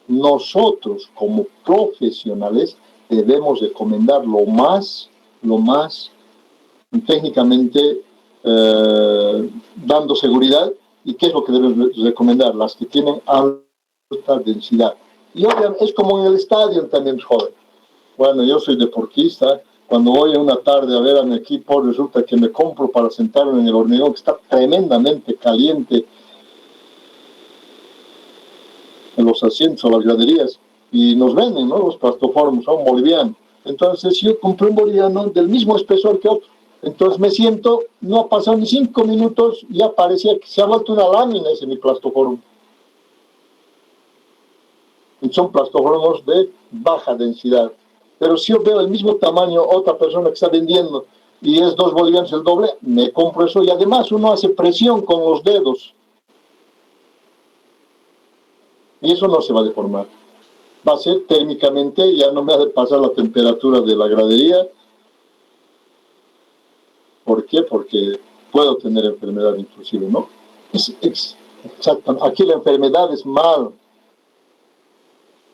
nosotros como profesionales debemos recomendar lo más técnicamente dando seguridad. ¿Y qué es lo que debemos recomendar? Las que tienen alta densidad. Y obviamente es como en el estadio también, joven. Bueno, yo soy deportista. Cuando voy a una tarde a ver a mi equipo, resulta que me compro para sentarme en el hormigón, que está tremendamente caliente, en los asientos o las graderías, y nos venden, ¿no?, los plastoformos, son bolivianos. Entonces yo compré un boliviano del mismo espesor que otro. Entonces me siento, no ha pasado ni 5 minutos, ya parecía que se ha vuelto una lámina ese mi plastoformo. Y son plastoformos de baja densidad. Pero si yo veo el mismo tamaño, otra persona que está vendiendo, y es 2 bolivianos el doble, me compro eso, y además uno hace presión con los dedos. Y eso no se va a deformar. Va a ser térmicamente, ya no me ha de pasar la temperatura de la gradería. ¿Por qué? Porque puedo tener enfermedad inclusive, ¿no? Exacto. Aquí la enfermedad es mal.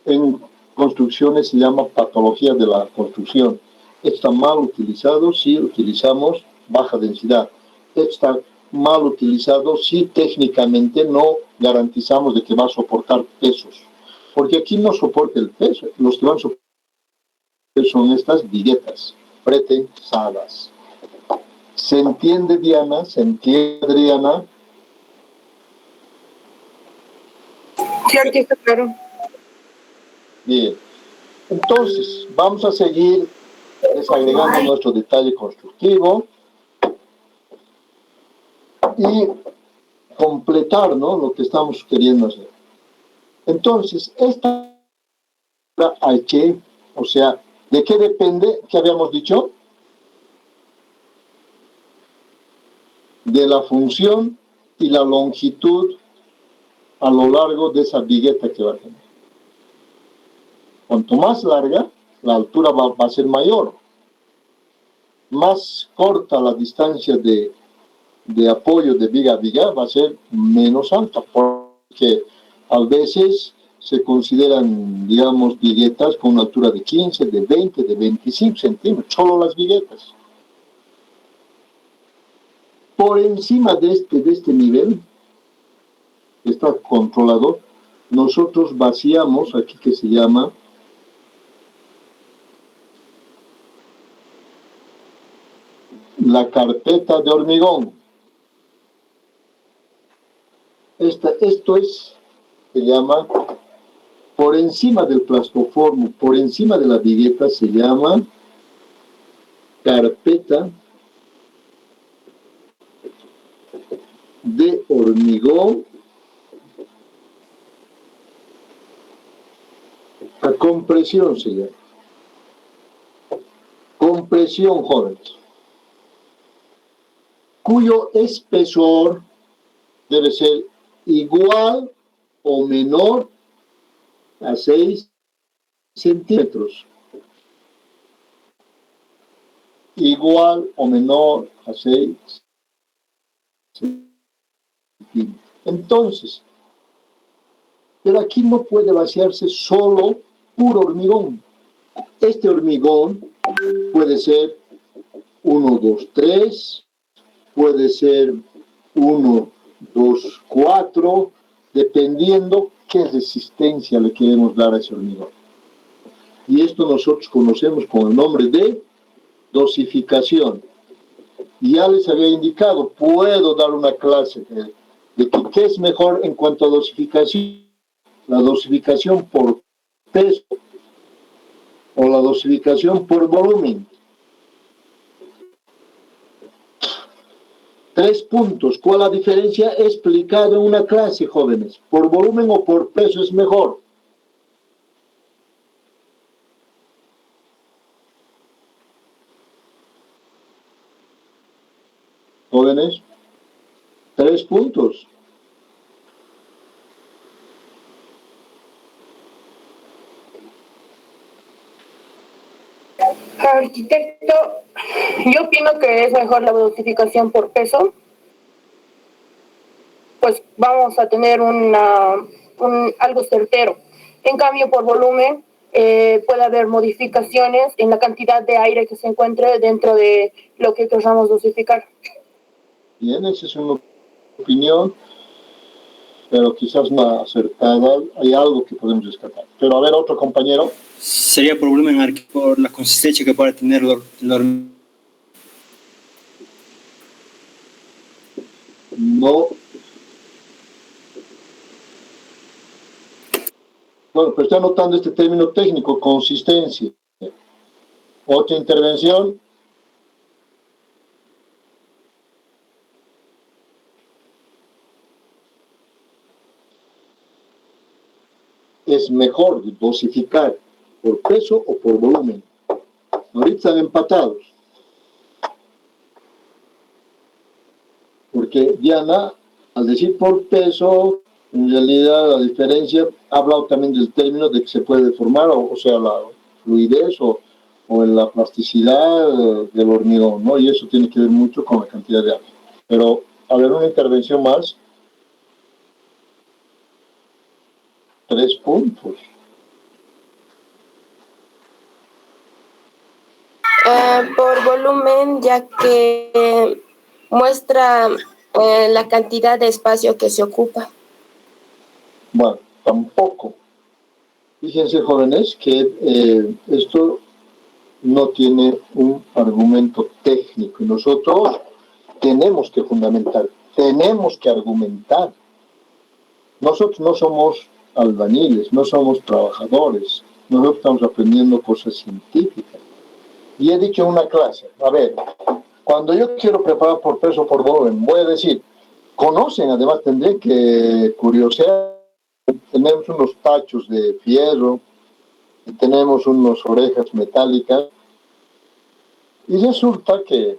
En construcciones se llama patología de la construcción. Está mal utilizado si utilizamos baja densidad. Está mal utilizado si técnicamente no garantizamos de que va a soportar pesos. Porque aquí no soporta el peso. Los que van a soportar son estas viguetas pretensadas. ¿Se entiende, Diana? ¿Se entiende, Adriana? Claro que está claro. Bien. Entonces, vamos a seguir desagregando nuestro detalle constructivo y completar, ¿no?, lo que estamos queriendo hacer. Entonces, esta hay que, o sea, ¿de qué depende? ¿Qué habíamos dicho? De la función y la longitud a lo largo de esa vigueta que va a tener. Cuanto más larga, la altura va a ser mayor. Más corta la distancia de apoyo de viga a viga, va a ser menos alta, porque a veces se consideran, digamos, viguetas con una altura de 15, de 20, de 25 centímetros, solo las viguetas. Por encima de este nivel, que está controlado, nosotros vaciamos, aquí que se llama la carpeta de hormigón. Esto se llama, por encima del plastoformo, por encima de la vigueta, se llama carpeta de hormigón a compresión, se llama. Compresión, jóvenes, cuyo espesor debe ser igual o menor a 6 centímetros. Igual o menor a 6 centímetros. Entonces, pero aquí no puede vaciarse solo puro hormigón. Este hormigón puede ser 1, 2, 3, puede ser 1, 2, 4, dependiendo qué resistencia le queremos dar a ese hormigón. Y esto nosotros conocemos con el nombre de dosificación. Y ya les había indicado, puedo dar una clase de qué es mejor en cuanto a dosificación. La dosificación por peso o la dosificación por volumen. 3 puntos. ¿Cuál es la diferencia? Explicado en una clase, jóvenes. ¿Por volumen o por peso es mejor? Jóvenes, 3 puntos. arquitecto, yo opino que es mejor la dosificación por peso, pues vamos a tener algo certero. En cambio, por volumen, puede haber modificaciones en la cantidad de aire que se encuentre dentro de lo que queramos dosificar. Bien, esa es una opinión, pero quizás no acertada. Hay algo que podemos rescatar. Pero a ver, otro compañero. Sería por volumen, por la consistencia que pueda tener el hormigón. No. Bueno, pero estoy anotando este término técnico, consistencia. Otra intervención. Es mejor dosificar por peso o por volumen. Ahorita están empatados. Porque Diana, al decir por peso, en realidad la diferencia, ha hablado también del término de que se puede deformar, o sea, la fluidez o en la plasticidad del hormigón, ¿no? Y eso tiene que ver mucho con la cantidad de agua. Pero, a ver, una intervención más. 3 puntos. Por volumen, ya que muestra la cantidad de espacio que se ocupa. Bueno, tampoco. Fíjense, jóvenes, que esto no tiene un argumento técnico y nosotros tenemos que fundamentar, tenemos que argumentar. Nosotros no somos albañiles, no somos trabajadores, nosotros estamos aprendiendo cosas científicas. Y he dicho en una clase, a ver, cuando yo quiero preparar por peso o por volumen, voy a decir, conocen, además tendré que curiosear, tenemos unos tachos de fierro, y tenemos unas orejas metálicas, y resulta que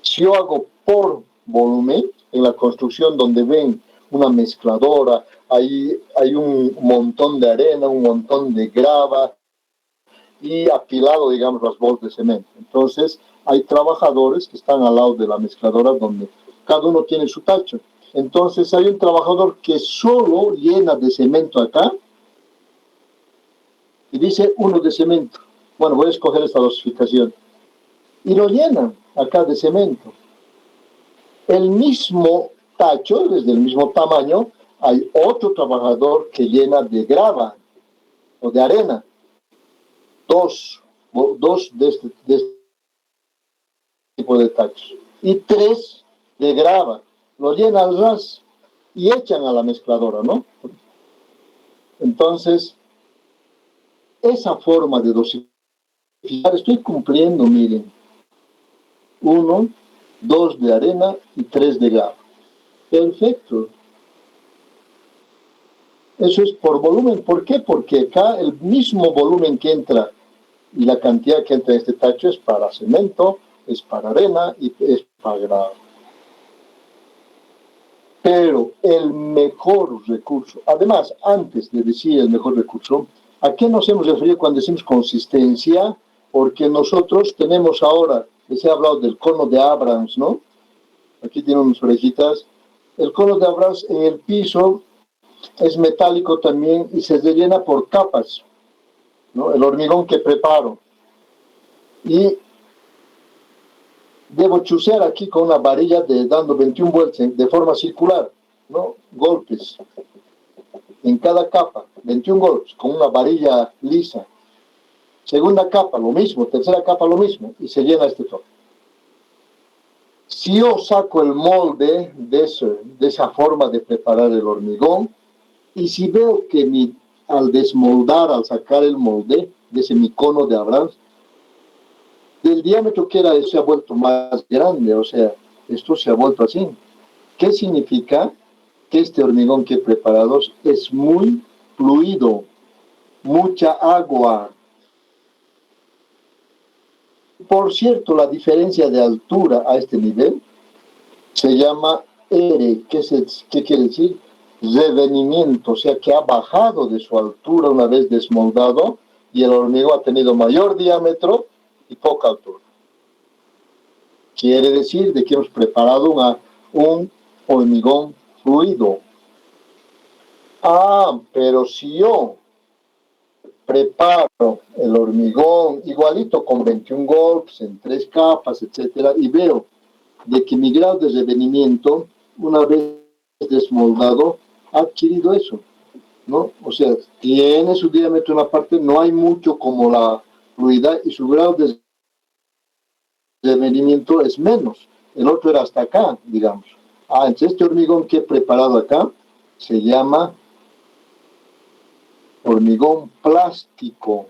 si yo hago por volumen, en la construcción donde ven una mezcladora, hay un montón de arena, un montón de grava, y apilado, digamos, las bolsas de cemento. Entonces, hay trabajadores que están al lado de la mezcladora donde cada uno tiene su tacho. Entonces, hay un trabajador que solo llena de cemento acá y dice 1 de cemento. Bueno, voy a escoger esta dosificación. Y lo llenan acá de cemento. El mismo tacho, desde el mismo tamaño, hay otro trabajador que llena de grava o de arena. Dos de este tipo de tachos. Y 3 de grava. Lo llenan al ras y echan a la mezcladora, ¿no? Entonces, esa forma de dosificar, estoy cumpliendo, miren. 1, 2 de arena y 3 de grava. Perfecto. Eso es por volumen. ¿Por qué? Porque acá el mismo volumen que entra y la cantidad que entra en este tacho es para cemento, es para arena y es para grava. Pero el mejor recurso, además, antes de decir el mejor recurso, ¿a qué nos hemos referido cuando decimos consistencia? Porque nosotros tenemos ahora, les he hablado del cono de Abrams, ¿no? Aquí tienen unas orejitas. El cono de Abrams en el piso es metálico también y se rellena por capas, ¿no? El hormigón que preparo. Y debo chucear aquí con una varilla dando 21 vueltas de forma circular, ¿no? Golpes. En cada capa, 21 golpes, con una varilla lisa. Segunda capa, lo mismo. Tercera capa, lo mismo. Y se llena este toque. Si yo saco el molde de esa forma de preparar el hormigón, y si veo que al desmoldar, al sacar el molde de ese mi cono de Abrams, del diámetro que era, se ha vuelto más grande, o sea, esto se ha vuelto así. ¿Qué significa? Que este hormigón que he preparado es muy fluido, mucha agua. Por cierto, la diferencia de altura a este nivel se llama R. ¿Qué quiere decir? Revenimiento, o sea que ha bajado de su altura una vez desmoldado y el hormigón ha tenido mayor diámetro y poca altura. Quiere decir de que hemos preparado un hormigón fluido. Pero si yo preparo el hormigón igualito con 21 golpes en 3 capas, etcétera, y veo de que mi grado de revenimiento, una vez desmoldado, ha adquirido eso, ¿no? O sea, tiene su diámetro en la parte, no hay mucho como la fluidez, y su grado de revenimiento es menos. El otro era hasta acá, digamos. Entonces este hormigón que he preparado acá se llama hormigón plástico.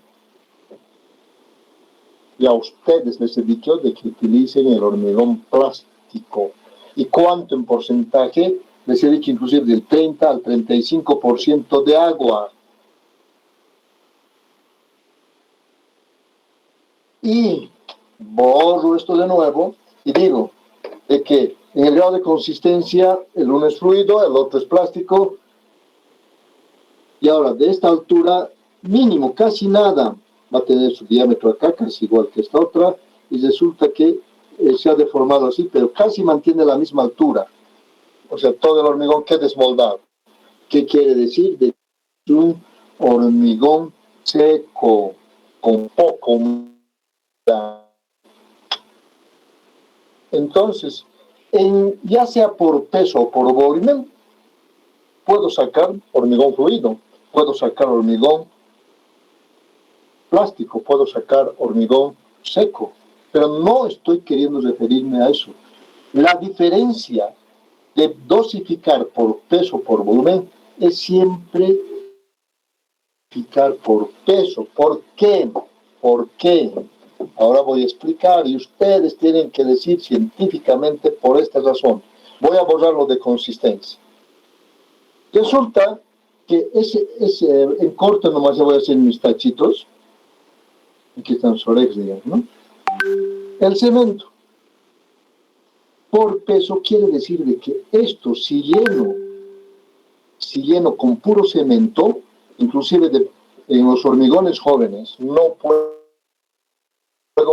Y a ustedes les he dicho de que utilicen el hormigón plástico. ¿Y cuánto en porcentaje? Les he dicho inclusive del 30 al 35% de agua. Y borro esto de nuevo y digo de que en el grado de consistencia el uno es fluido, el otro es plástico. Y ahora, de esta altura, mínimo, casi nada, va a tener su diámetro acá, casi igual que esta otra, y resulta que se ha deformado así, pero casi mantiene la misma altura. O sea, todo el hormigón queda desmoldado. ¿Qué quiere decir? De un hormigón seco, con poco humedad. Entonces, ya sea por peso o por volumen, puedo sacar hormigón fluido, puedo sacar hormigón plástico, puedo sacar hormigón seco, pero no estoy queriendo referirme a eso. La diferencia de dosificar por peso o por volumen es siempre dosificar por peso. ¿Por qué? ¿Por qué? Ahora voy a explicar y ustedes tienen que decir científicamente por esta razón. Voy a borrar lo de consistencia. Resulta que en corto nomás ya voy a hacer mis tachitos. Aquí están Sorex, digamos, ¿no? El cemento. Por peso quiere decir de que esto, si lleno con puro cemento, inclusive en los hormigones jóvenes, no puedo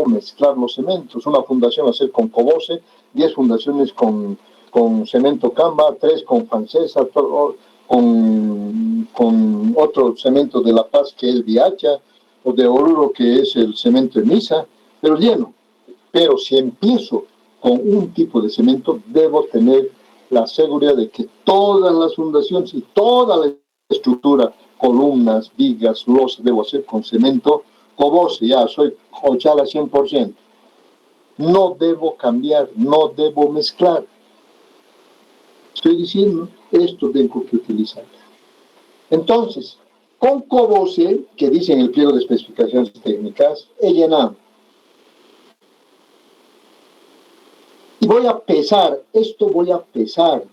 mezclar los cementos. Una fundación hacer con Cobose, 10 fundaciones con cemento Camba, 3 con Francesa, con otro cemento de La Paz que es Viacha, o de Oruro que es el cemento de Misa, pero lleno. Pero si empiezo con un tipo de cemento, debo tener la seguridad de que todas las fundaciones y toda la estructura, columnas, vigas, losas, debo hacer con cemento Cobose, ya soy Ochala 100%. No debo cambiar, no debo mezclar. Estoy diciendo, esto tengo que utilizar. Entonces, con Cobose, que dice en el pliego de especificaciones técnicas, he llenado. Y voy a pesar, esto voy a pesar.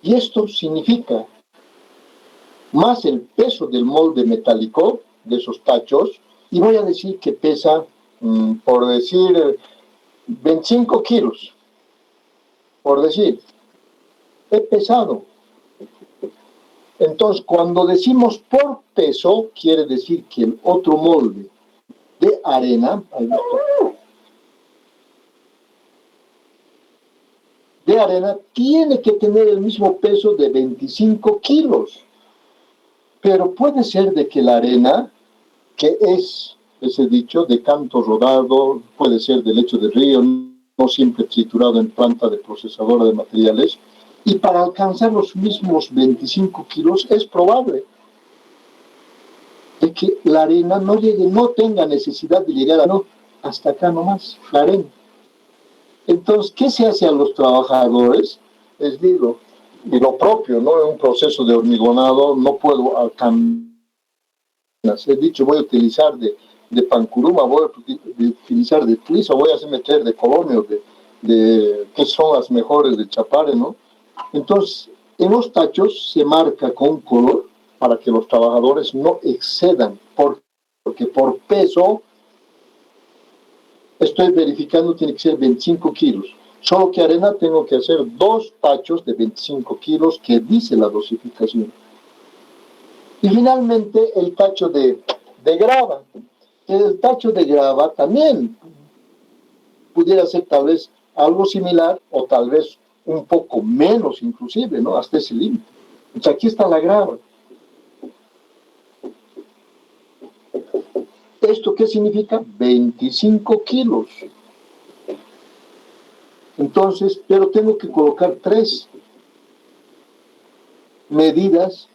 Y esto significa más el peso del molde metálico, de esos tachos, y voy a decir que pesa, por decir, 25 kilos. Por decir, he pesado. Entonces, cuando decimos por peso, quiere decir que el otro molde de arena, tiene que tener el mismo peso de 25 kilos. Pero puede ser de que la arena, que es, ese dicho, de canto rodado, puede ser de lecho de río, no siempre triturado en planta de procesadora de materiales, y para alcanzar los mismos 25 kilos es probable de que la arena no llegue, no tenga necesidad de llegar hasta acá nomás, la arena. Entonces, ¿qué se hace a los trabajadores? Les digo, y lo propio, ¿no? En un proceso de hormigonado no puedo cambiar. He dicho, voy a utilizar de pancuruma, voy a utilizar de tuiza, voy a meter de colomio, que son las mejores de Chapare, ¿no? Entonces, en los tachos se marca con color para que los trabajadores no excedan, porque por peso, estoy verificando, tiene que ser 25 kilos. Solo que arena tengo que hacer 2 tachos de 25 kilos que dice la dosificación. Y finalmente el tacho de grava. El tacho de grava también pudiera ser tal vez algo similar o tal vez un poco menos inclusive, ¿no? Hasta ese límite. Entonces aquí está la grava. ¿Esto qué significa? 25 kilos. Entonces, pero tengo que colocar 3 medidas,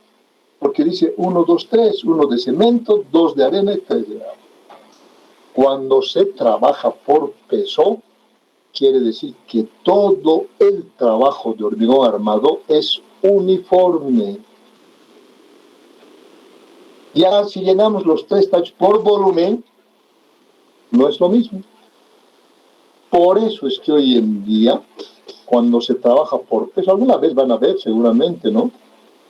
porque dice 1, 2, 3, 1 de cemento, 2 de arena y 3 de grava. Cuando se trabaja por peso, quiere decir que todo el trabajo de hormigón armado es uniforme. Ya si llenamos los 3 tachos por volumen, no es lo mismo. Por eso es que hoy en día, cuando se trabaja por peso, alguna vez van a ver seguramente, ¿no?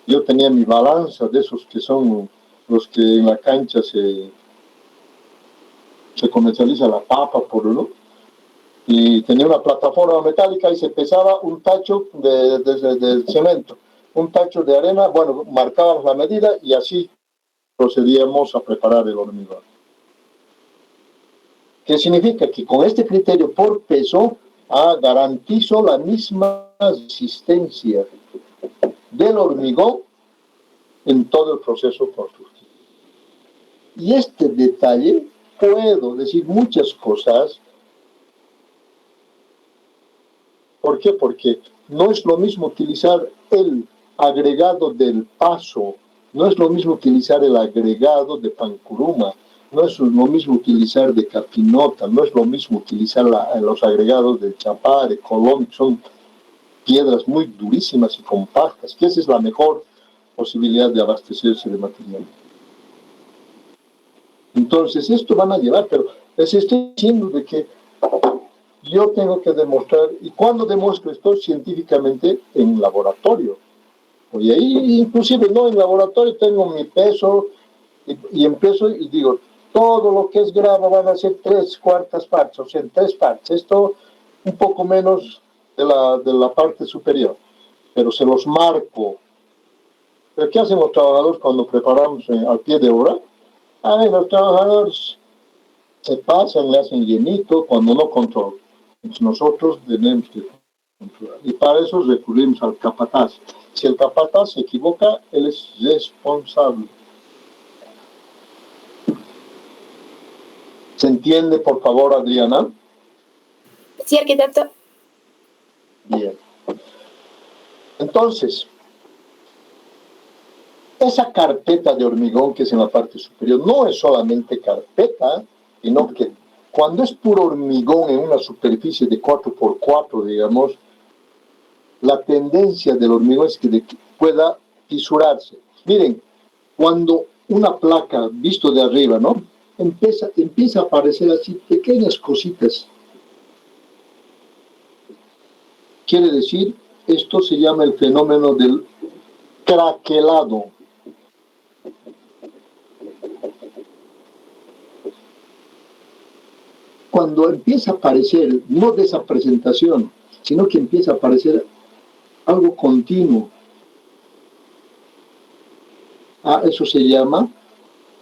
Yo tenía mi balanza de esos que son los que en la cancha se comercializa la papa por uno, y tenía una plataforma metálica y se pesaba un tacho de cemento, un tacho de arena, bueno, marcábamos la medida y así procedíamos a preparar el hormigón. ¿Qué significa? Que con este criterio por peso garantizo la misma resistencia del hormigón en todo el proceso constructivo. Y este detalle, puedo decir muchas cosas. ¿Por qué? Porque no es lo mismo utilizar el agregado del Paso, no es lo mismo utilizar el agregado de Pancuruma, no es lo mismo utilizar de Capinota, no es lo mismo utilizar los agregados de Chapá, de Colón, que son piedras muy durísimas y compactas, que esa es la mejor posibilidad de abastecerse de material. Entonces, esto van a llevar, pero les estoy diciendo de que yo tengo que demostrar, y cuando demuestro esto científicamente en laboratorio, y ahí inclusive no en laboratorio tengo mi peso y empiezo y digo, todo lo que es grava van a ser 3/4 partes, o sea, en 3 partes, esto un poco menos de la parte superior, pero se los marco. ¿Pero qué hacen los trabajadores cuando preparamos al pie de obra? Los trabajadores se pasan, le hacen llenito cuando no controlan. Entonces nosotros tenemos que controlar. Y para eso recurrimos al capataz. Si el capataz se equivoca, él es responsable. ¿Se entiende, por favor, Adriana? Sí, arquitecto. Bien. Entonces, esa carpeta de hormigón que es en la parte superior no es solamente carpeta, sino que cuando es puro hormigón en una superficie de 4x4, digamos, la tendencia del hormigón es que pueda fisurarse. Miren, cuando una placa, visto de arriba, ¿no? Empieza a aparecer así pequeñas cositas. Quiere decir, esto se llama el fenómeno del craquelado. Cuando empieza a aparecer, no de esa presentación, sino que empieza a aparecer algo continuo. Eso se llama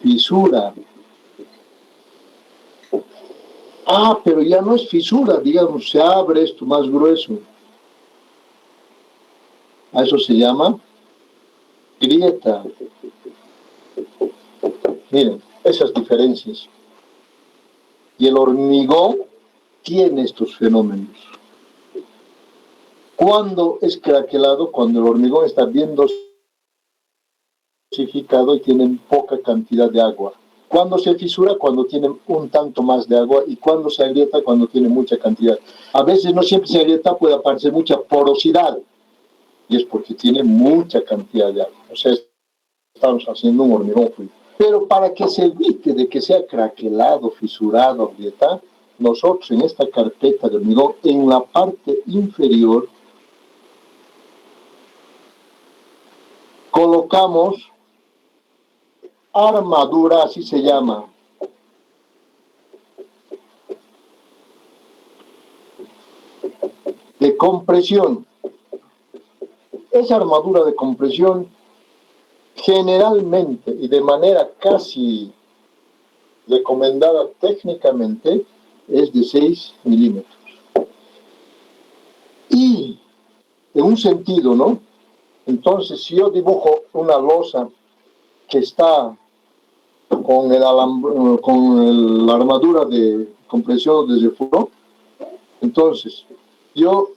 fisura. Pero ya no es fisura, digamos, se abre esto más grueso. Eso se llama grieta. Miren, esas diferencias. Y el hormigón tiene estos fenómenos. ¿Cuándo es craquelado? Cuando el hormigón está bien dosificado y tiene poca cantidad de agua. ¿Cuándo se fisura? Cuando tiene un tanto más de agua. Y cuando se agrieta, cuando tiene mucha cantidad. A veces no siempre se agrieta, puede aparecer mucha porosidad. Y es porque tiene mucha cantidad de agua. O sea, estamos haciendo un hormigón fluido. Pero para que se evite de que sea craquelado, fisurado, agrietado, nosotros en esta carpeta de hormigón, en la parte inferior, colocamos armadura, así se llama. De compresión. Esa armadura de compresión generalmente y de manera casi recomendada técnicamente es de 6 milímetros. Y en un sentido, ¿no? Entonces, si yo dibujo una losa que está con la armadura de compresión de refuerzo, entonces yo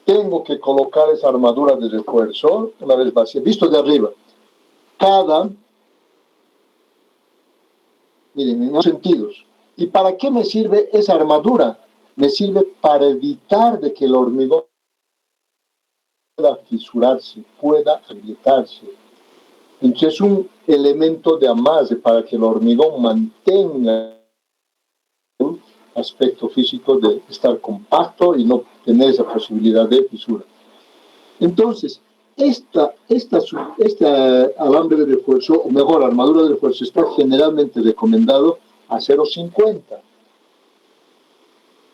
tengo que colocar esa armadura de refuerzo una vez vacía, visto de arriba. Miren, en los sentidos. ¿Y para qué me sirve esa armadura? Me sirve para evitar de que el hormigón pueda fisurarse, pueda agrietarse. Entonces es un elemento de amarre para que el hormigón mantenga un aspecto físico de estar compacto y no tener esa posibilidad de fisura. Entonces, este alambre de refuerzo, o mejor, armadura de refuerzo, está generalmente recomendado a 0,50.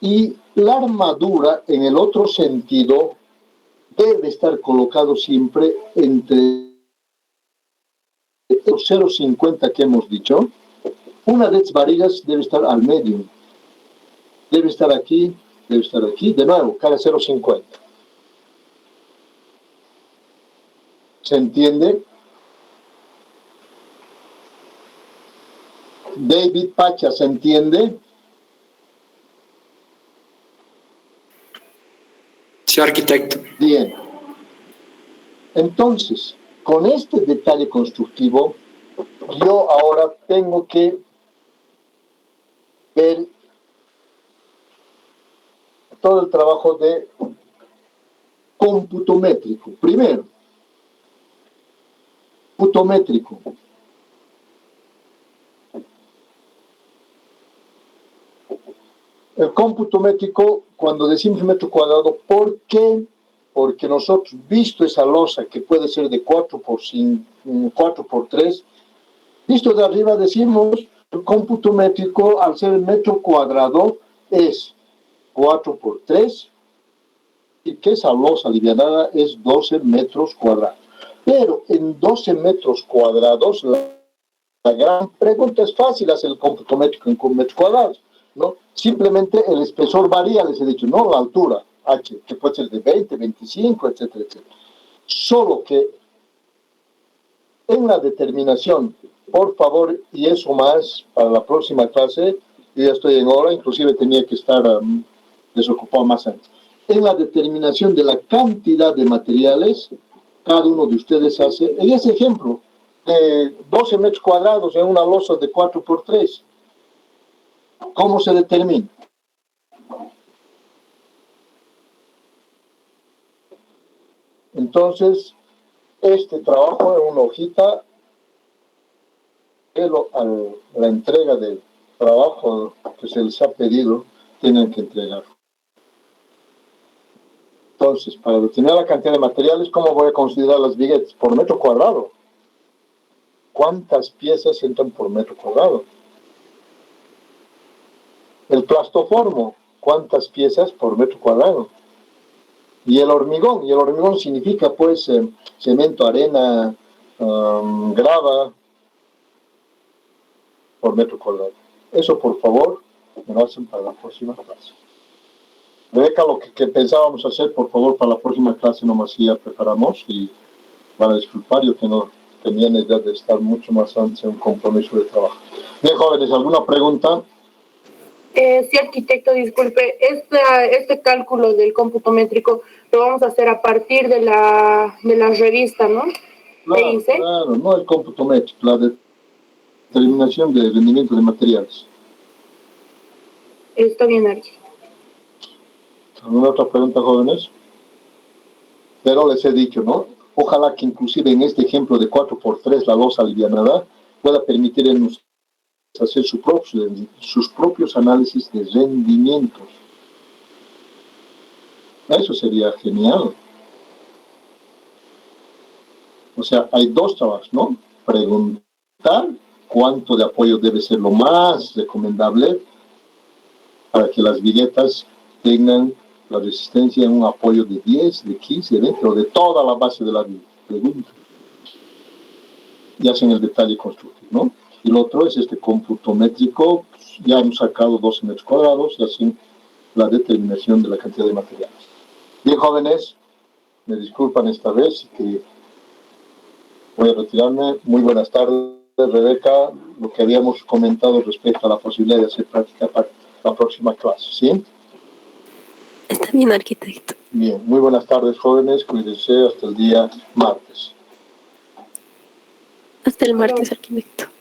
Y la armadura, en el otro sentido, debe estar colocado siempre entre los 0,50 que hemos dicho. Una de las varillas debe estar al medio. Debe estar aquí, de nuevo, cada 0,50. ¿Se entiende? David Pacha, ¿se entiende? Sí, arquitecto. Bien. Entonces, con este detalle constructivo, yo ahora tengo que ver todo el trabajo de cómputo métrico. Primero, cómputo métrico. El cómputo métrico, cuando decimos metro cuadrado, ¿por qué? Porque nosotros, visto esa losa que puede ser de 4x3, visto de arriba decimos, el cómputo métrico, al ser el metro cuadrado, es 4x3, y que esa losa alivianada es 12 metros cuadrados. Pero en 12 metros cuadrados, la gran pregunta es fácil hacer el cómputo métrico en metros cuadrados, ¿no? Simplemente el espesor varía, les he dicho, no la altura, H, que puede ser de 20, 25, etcétera, etcétera. Solo que en la determinación, por favor, y eso más para la próxima clase, yo ya estoy en hora, inclusive tenía que estar desocupado más antes. En la determinación de la cantidad de materiales, cada uno de ustedes hace, en ese ejemplo, de 12 metros cuadrados en una losa de 4x3, ¿cómo se determina? Entonces, este trabajo en una hojita, la entrega del trabajo que se les ha pedido, tienen que entregar. Entonces, para determinar la cantidad de materiales, ¿cómo voy a considerar las viguetas? Por metro cuadrado. ¿Cuántas piezas entran por metro cuadrado? El plastoformo, ¿cuántas piezas por metro cuadrado? Y el hormigón significa pues cemento, arena, grava por metro cuadrado. Eso por favor me lo hacen para la próxima clase. Rebeca, lo que pensábamos hacer, por favor, para la próxima clase nomás ya preparamos y van a disculpar, yo que no tenía necesidad de estar mucho más antes en un compromiso de trabajo. Bien, jóvenes, ¿alguna pregunta? Sí, arquitecto, disculpe, este cálculo del cómputo métrico lo vamos a hacer a partir de la revista, ¿no? Claro, no el cómputo métrico, la determinación de rendimiento de materiales. Está bien, Arqui. ¿Alguna otra pregunta, jóvenes? Pero les he dicho, ¿no? Ojalá que inclusive en este ejemplo de 4x3 la losa alivianada pueda permitirnos hacer sus propios análisis de rendimientos. Eso sería genial. O sea, hay dos trabajos, ¿no? Preguntar cuánto de apoyo debe ser lo más recomendable para que las viguetas tengan la resistencia en un apoyo de 10, de 15, de 20 o de toda la base de la pregunta. Y hacen el detalle constructivo, ¿no? Y el otro es este cómputo métrico. Ya hemos sacado 12 metros cuadrados y así la determinación de la cantidad de materiales. Bien, jóvenes, me disculpan esta vez que voy a retirarme. Muy buenas tardes, Rebeca. Lo que habíamos comentado respecto a la posibilidad de hacer práctica para la próxima clase, ¿sí? Está bien, arquitecto. Bien, muy buenas tardes, jóvenes. Cuídense hasta el día martes. Hasta el martes, arquitecto.